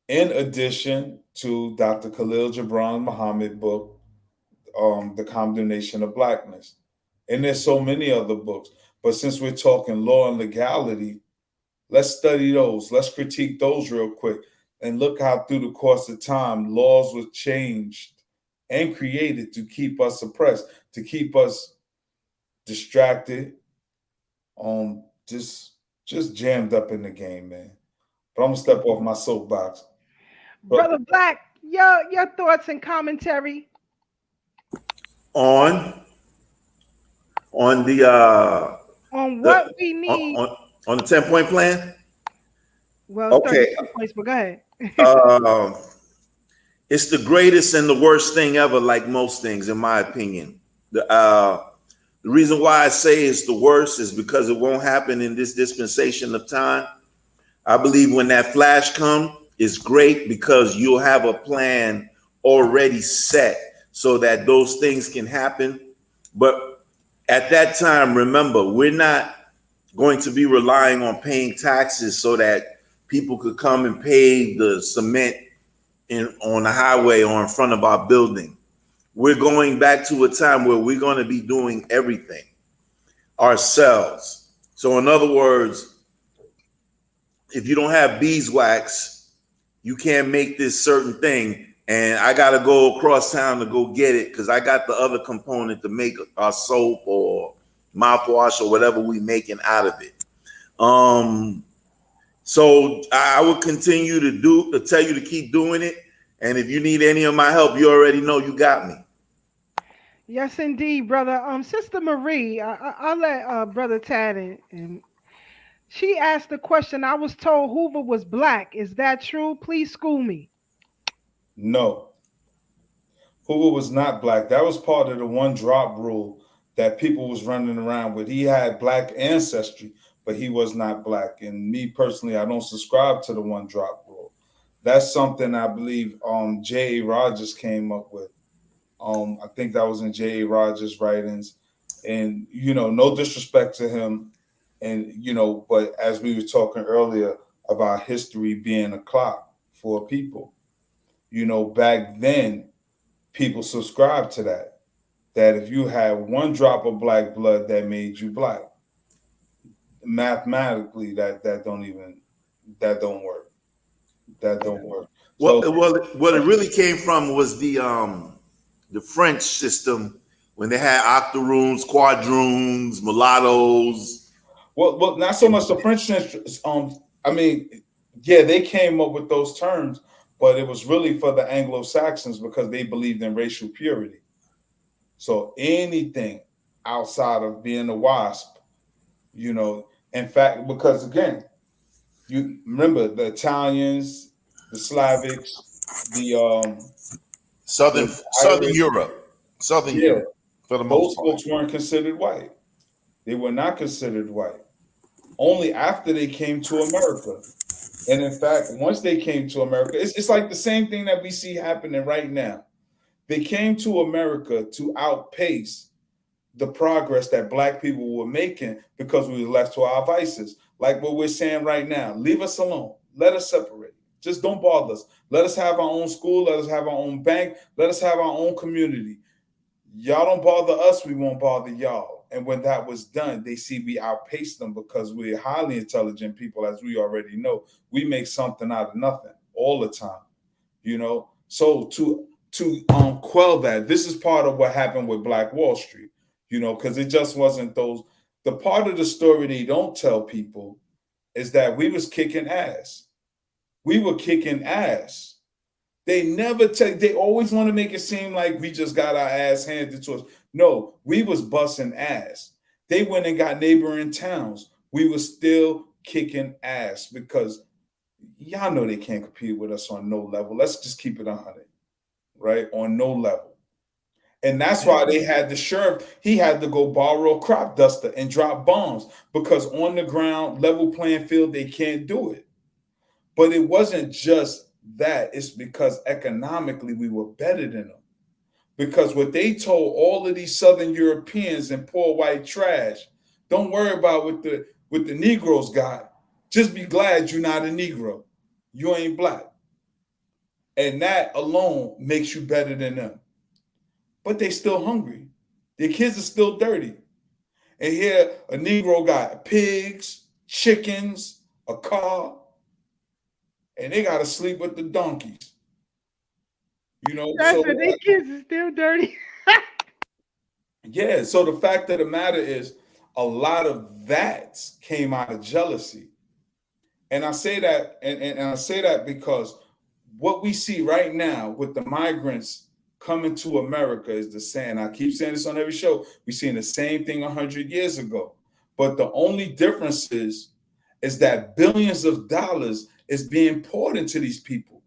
In addition to Dr. Khalil Gibran Muhammad's book, The Condemnation of Blackness. And there's so many other books. But since we're talking law and legality, let's study those. Let's critique those real quick and look how through the course of time, laws were changed and created to keep us suppressed, to keep us distracted, just jammed up in the game, man. But I'm gonna step off my soapbox. Brother Black, your thoughts and commentary on the on what we need on the 10-point plan. Well, okay. 32 points, but go ahead. It's the greatest and the worst thing ever, like most things, in my opinion. The reason why I say it's the worst is because it won't happen in this dispensation of time. I believe when that flash comes, it's great because you'll have a plan already set so that those things can happen. But at that time, remember, we're not going to be relying on paying taxes so that people could come and pave the cement on the highway or in front of our building. We're going back to a time where we're going to be doing everything ourselves. So in other words, if you don't have beeswax, you can't make this certain thing. And I got to go across town to go get it because I got the other component to make our soap or mouthwash or whatever we making out of it. So I will continue to tell you to keep doing it. And if you need any of my help, you already know you got me. Yes, indeed, brother. Sister Marie, I'll let Brother Tad and she asked the question. I was told Hoover was black. Is that true? Please school me. No. Hoover was not black. That was part of the one drop rule that people was running around with. He had black ancestry, but he was not black. And me personally, I don't subscribe to the one drop rule. That's something I believe J.A. Rogers came up with. I think that was in J.A. Rogers' writings. And, no disrespect to him. And, but as we were talking earlier about history being a clock for people, back then, people subscribed to that if you had one drop of black blood that made you black, mathematically that don't work. That don't work. Well, what it really came from was the French system when they had octoroons, quadroons, mulattoes. Well, not so much the French. They came up with those terms, but it was really for the Anglo-Saxons because they believed in racial purity. So anything outside of being a WASP, in fact, because again, you remember the Italians, the Slavics, the Southern Europe, for the most part. Those folks weren't considered white. They were not considered white. Only after they came to America. And in fact, once they came to America, it's like the same thing that we see happening right now. They came to America to outpace the progress that black people were making because we were left to our vices. Like what we're saying right now, leave us alone. Let us separate. Just don't bother us. Let us have our own school. Let us have our own bank. Let us have our own community. Y'all don't bother us, we won't bother y'all. And when that was done, they see we outpaced them because we're highly intelligent people, as we already know. We make something out of nothing all the time. you know. So to quell that, this is part of what happened with Black Wall Street, you know, because it just wasn't those. The part of the story they don't tell people is that we was kicking ass. We were kicking ass. They never take. They always want to make it seem like we just got our ass handed to us. No, we was busting ass. They went and got neighboring towns. We were still kicking ass because y'all know they can't compete with us on no level. Let's just keep it 100, right? On no level. And that's why they had the sheriff, he had to go borrow a crop duster and drop bombs because on the ground, level playing field, they can't do it. But it wasn't just that. It's because economically we were better than them. Because what they told all of these Southern Europeans and poor white trash, don't worry about what the Negroes got. Just be glad you're not a Negro. You ain't black. And that alone makes you better than them. But they still hungry. Their kids are still dirty. And here a Negro got pigs, chickens, a car, and they got to sleep with the donkeys. You know, That's so their kids are still dirty. Yeah. So the fact of the matter is, a lot of that came out of jealousy, and I say that, and I say that because what we see right now with the migrants coming to America is the same. I keep saying this on every show. We're seeing the same thing 100 years ago, but the only difference is that billions of dollars is being poured into these people.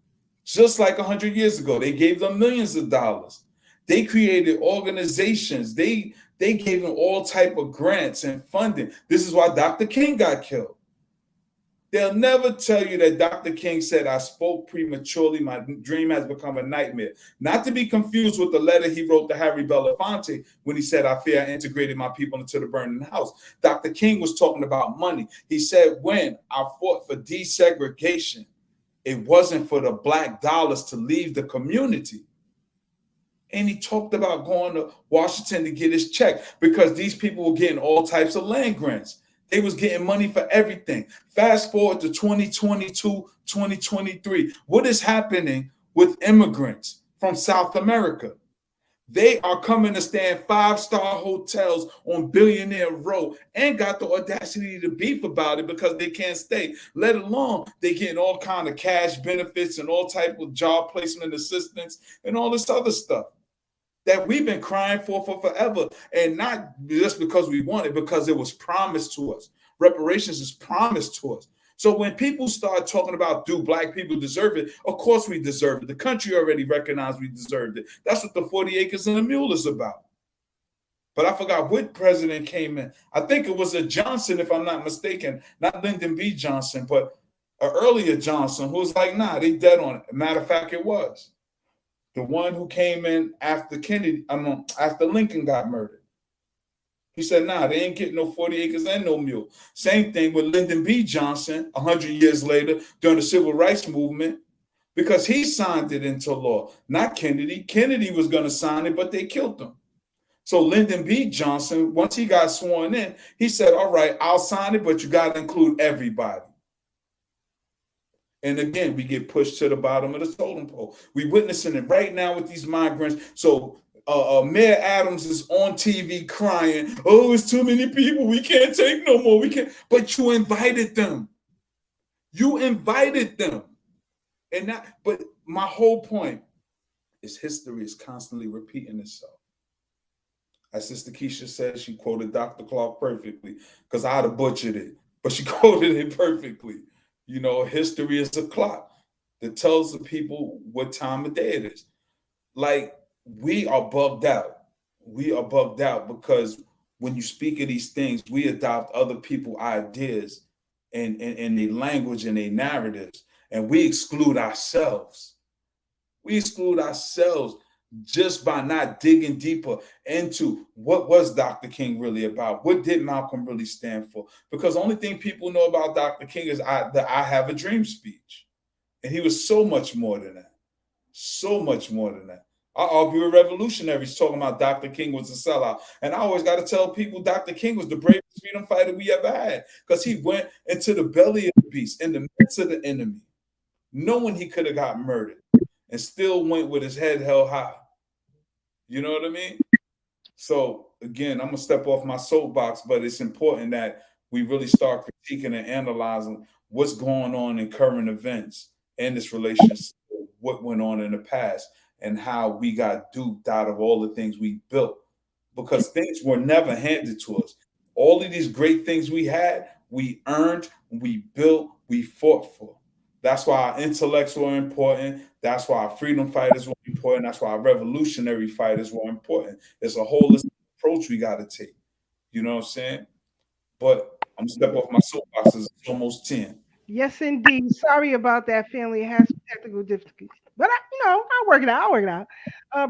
Just like 100 years ago, they gave them millions of dollars. They created organizations. They gave them all type of grants and funding. This is why Dr. King got killed. They'll never tell you that Dr. King said, I spoke prematurely. My dream has become a nightmare. Not to be confused with the letter he wrote to Harry Belafonte when he said, I fear I integrated my people into the burning house. Dr. King was talking about money. He said, when I fought for desegregation, it wasn't for the black dollars to leave the community. And he talked about going to Washington to get his check because these people were getting all types of land grants. They was getting money for everything. Fast forward to 2022, 2023. What is happening with immigrants from South America? They are coming to stay in 5-star hotels on Billionaire Row and got the audacity to beef about it because they can't stay, let alone they getting all kind of cash benefits and all type of job placement assistance and all this other stuff that we've been crying for forever. And not just because we want it, because it was promised to us. Reparations is promised to us. So when people start talking about, do black people deserve it? Of course we deserve it. The country already recognized we deserved it. That's what the 40 acres and a mule is about. But I forgot what president came in. I think it was a Johnson, if I'm not mistaken, not Lyndon B. Johnson, but an earlier Johnson who was like, nah, they dead on it. Matter of fact, it was. The one who came in after after Lincoln got murdered. He said, nah, they ain't getting no 40 acres and no mule. Same thing with Lyndon B. Johnson 100 years later during the Civil Rights Movement, because he signed it into law, not Kennedy. Kennedy was going to sign it, but they killed him. So Lyndon B. Johnson, once he got sworn in, he said, all right, I'll sign it, but you got to include everybody. And again, we get pushed to the bottom of the totem pole. We're witnessing it right now with these migrants. So Mayor Adams is on TV crying, oh, it's too many people. We can't take no more. We can't. But you invited them. You invited them. And that, but my whole point is history is constantly repeating itself. As Sister Keisha said, she quoted Dr. Clark perfectly because I'd have butchered it, but she quoted it perfectly. You know, history is a clock that tells the people what time of day it is. Like, we are bugged out. We are bugged out because when you speak of these things, we adopt other people's ideas and their language and their narratives, and we exclude ourselves. We exclude ourselves just by not digging deeper into what was Dr. King really about? What did Malcolm really stand for? Because the only thing people know about Dr. King is the I Have a Dream speech. And he was so much more than that. So much more than that. I argue with revolutionaries talking about Dr. King was a sellout. And I always got to tell people Dr. King was the bravest freedom fighter we ever had because he went into the belly of the beast, in the midst of the enemy, knowing he could have got murdered. and still went with his head held high. You know what I mean? So again, I'm gonna step off my soapbox, but it's important that we really start critiquing and analyzing what's going on in current events in this relationship, what went on in the past, and how we got duped out of all the things we built. Because things were never handed to us. All of these great things we had, we earned, we built, we fought for. That's why our intellects were important. That's why our freedom fighters were important. That's why our revolutionary fighters were important. It's a holistic approach we got to take. You know what I'm saying? But I'm going to step off my soapboxes. It's almost 10. Yes, indeed. Sorry about that, family. It has some technical difficulties. But, I'll work it out. I'll work it out.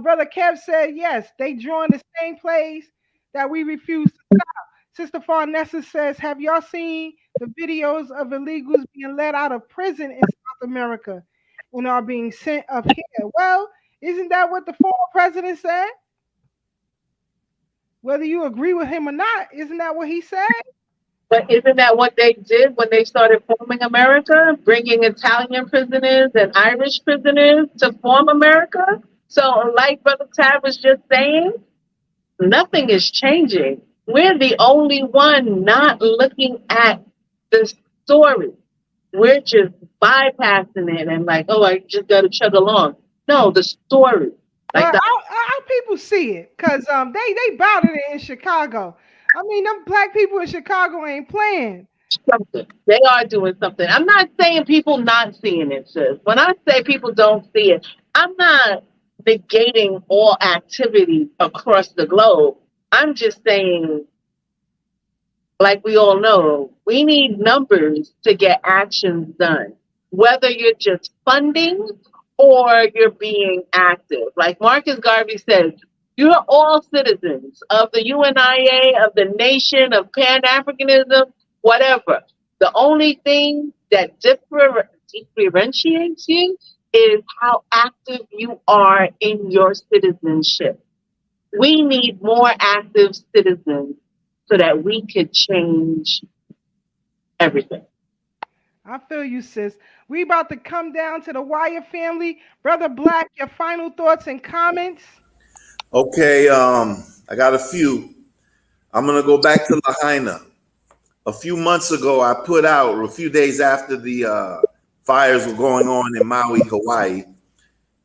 Brother Kev said, yes, they drawing the same plays that we refuse to stop. Sister Farnessa says, have y'all seen the videos of illegals being let out of prison in South America and are being sent up here? Well, isn't that what the former president said? Whether you agree with him or not, isn't that what he said? But isn't that what they did when they started forming America, bringing Italian prisoners and Irish prisoners to form America? So, like Brother Tab was just saying, nothing is changing. We're the only one not looking at the story. We're just bypassing it and like, oh, I just got to chug along. No, the story. Like Our people see it because they bought it in Chicago. I mean, them black people in Chicago ain't playing. something. They are doing something. I'm not saying people not seeing it, sis. When I say people don't see it, I'm not negating all activity across the globe. I'm just saying, like we all know, we need numbers to get actions done. Whether you're just funding or you're being active. Like Marcus Garvey says, you're all citizens of the UNIA, of the nation, of Pan-Africanism, whatever. The only thing that differentiates you is how active you are in your citizenship. We need more active citizens so that we could change everything. I feel you, sis. We about to come down to the wire, family. Brother Black, your final thoughts and comments? Okay, I got a few. I'm gonna go back to Lahaina. A few months ago, I put out, a few days after the fires were going on in Maui, Hawaii,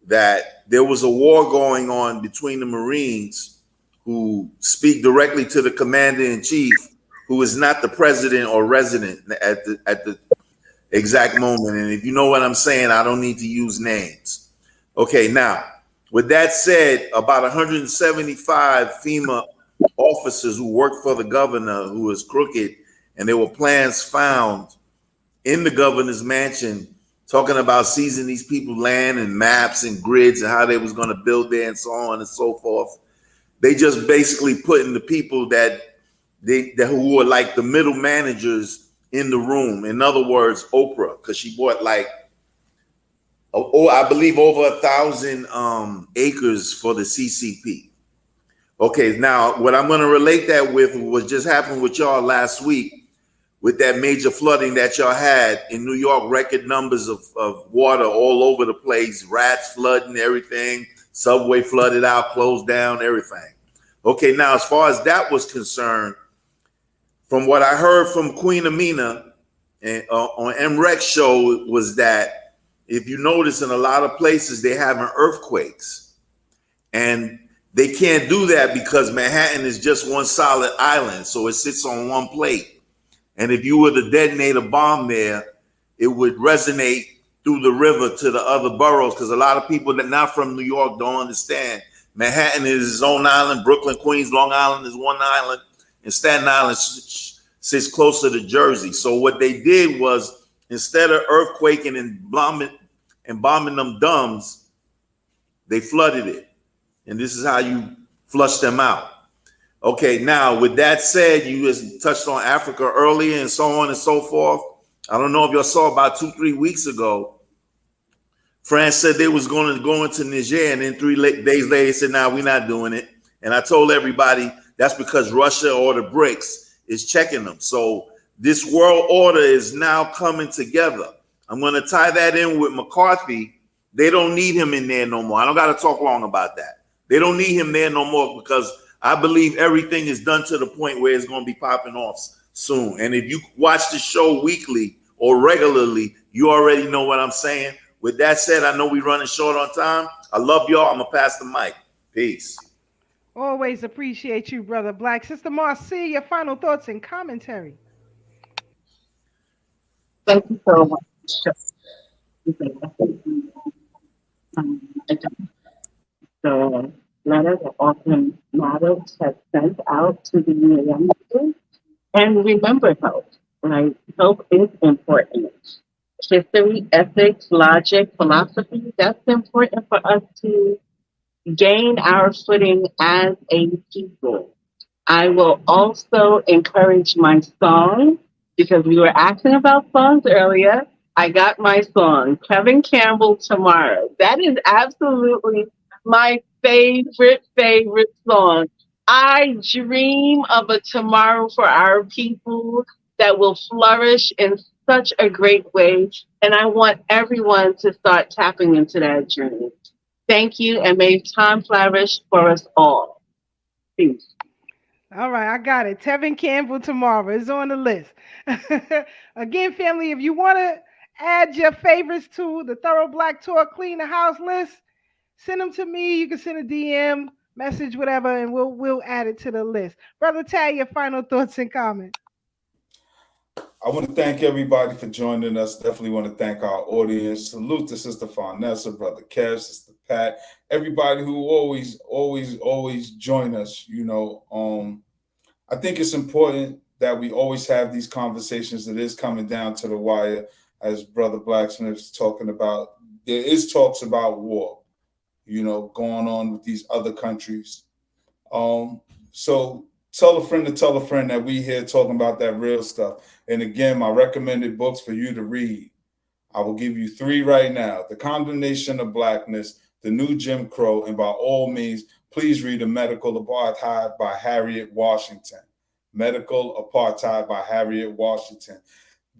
that there was a war going on between the Marines who speak directly to the commander-in-chief, who is not the president or resident at the exact moment. And if you know what I'm saying, I don't need to use names. Okay, now, with that said, about 175 FEMA officers who worked for the governor, who was crooked, and there were plans found in the governor's mansion talking about seizing these people land and maps and grids and how they was going to build there and so on and so forth. They just basically putting the people that who were like the middle managers in the room. In other words, Oprah, because she bought like, I believe over 1,000 acres for the CCP. Okay, now what I'm going to relate that with was just happened with y'all last week with that major flooding that y'all had in New York, record numbers of water all over the place, rats flooding everything, subway flooded out, closed down, everything. Okay, now as far as that was concerned, from what I heard from Queen Amina and, on MREX show was that if you notice in a lot of places, they're having earthquakes. And they can't do that because Manhattan is just one solid island. So it sits on one plate. And if you were to detonate a bomb there, it would resonate through the river to the other boroughs. Because a lot of people that not from New York don't understand. Manhattan is its own island. Brooklyn, Queens, Long Island is one island. And Staten Island sits closer to Jersey. So what they did was, instead of earthquaking and bombing them dumbs, they flooded it. And this is how you flush them out. Okay, now with that said, you just touched on Africa earlier and so on and so forth. I don't know if y'all saw about 2-3 weeks ago, France said they was going to go into Niger, and then 3 days later they said, "Nah, we're not doing it." And I told everybody that's because Russia or the BRICS is checking them. So this world order is now coming together. I'm going to tie that in with McCarthy They don't need him in there no more. I don't got to talk long about that. They don't need him there no more because I believe everything is done to the point where it's going to be popping off soon. And if you watch the show weekly or regularly, you already know what I'm saying. With that said, I know we're running short on time. I love y'all. I'm going to pass the mic. Peace. Always appreciate you, Brother Black. Sister Marcia, your final thoughts and commentary. Thank you so much. The letter that Autumn Models has sent out to the youngsters. And remember health, right? Health is important. History, ethics, logic, philosophy, that's important for us to gain our footing as a people. I will also encourage my song because we were asking about songs earlier. I got my song, Kevin Campbell, Tomorrow. That is absolutely my favorite song. I dream of a tomorrow for our people that will flourish in such a great way. And I want everyone to start tapping into that dream. Thank you, and may time flourish for us all. Peace. All right, I got it. Tevin Campbell, Tomorrow is on the list. Again, family, if you want to add your favorites to the Thorough Black Talk Clean the House list, send them to me. You can send a DM, message, whatever, and we'll add it to the list. Brother Tad, your final thoughts and comments. I want to thank everybody for joining us. Definitely want to thank our audience. Salute to Sister Farnessa, Brother Kev, Sister Pat, everybody who always join us. You know, I think it's important that we always have these conversations. It is coming down to the wire, as Brother Blacksmith is talking about. There is talks about war, you know, going on with these other countries. So tell a friend to tell a friend that we here talking about that real stuff. And again, my recommended books for you to read. I will give you 3 right now. The Condemnation of Blackness, The New Jim Crow, and by all means, please read The Medical Apartheid by Harriet Washington. Medical Apartheid by Harriet Washington.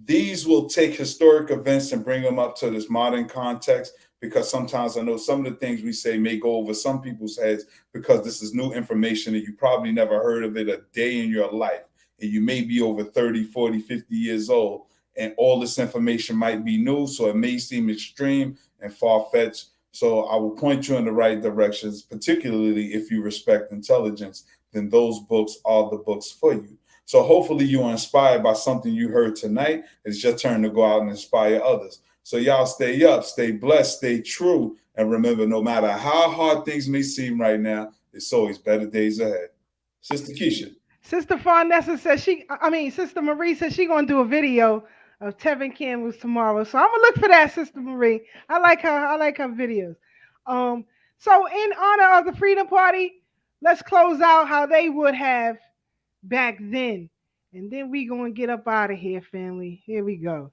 These will take historic events and bring them up to this modern context, because sometimes I know some of the things we say may go over some people's heads because this is new information and you probably never heard of it a day in your life. And you may be over 30, 40, 50 years old, and all this information might be new, so it may seem extreme and far-fetched. So I will point you in the right directions, particularly if you respect intelligence, then those books are the books for you. So hopefully you are inspired by something you heard tonight. It's your turn to go out and inspire others. So y'all stay up, stay blessed, stay true, and remember, no matter how hard things may seem right now, it's always better days ahead. Sister Keisha. Sister Farnessa says Sister Marie says she's going to do a video of Tevin Campbell's Tomorrow. So I'm going to look for that, Sister Marie. I like her videos. So in honor of the Freedom Party, let's close out how they would have back then. And then we going to get up out of here, family. Here we go.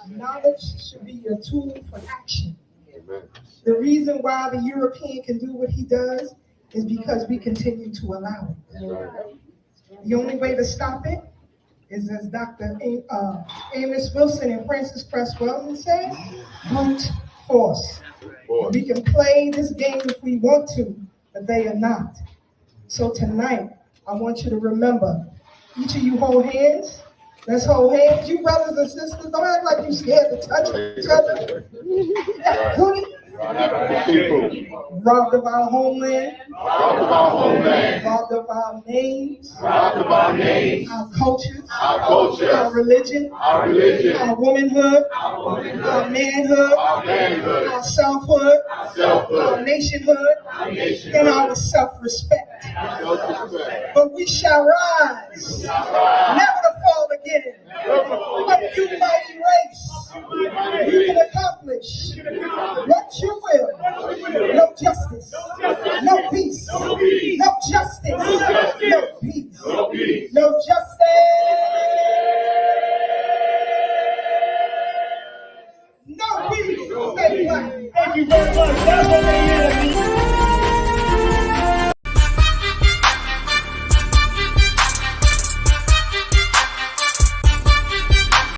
Knowledge should be your tool for action. Amen. The reason why the European can do what he does is because we continue to allow it. Right. The only way to stop it is, as Dr. Amos Wilson and Francis Cresswell said, brute force. We can play this game if we want to, but they are not. So tonight, I want you to remember, each of you hold hands. Let's hold hands. You brothers and sisters, don't act like you're scared to touch each other. Robbed of our homeland. Robbed of our names. Our cultures. Our religion. Our womanhood. Our manhood. Our selfhood. Our nationhood. And our self-respect. But we shall rise. Never to fall again. But you mighty race. You can accomplish what you will. No justice. No peace. No justice. No peace. No justice. No peace. Thank you very much. That's what they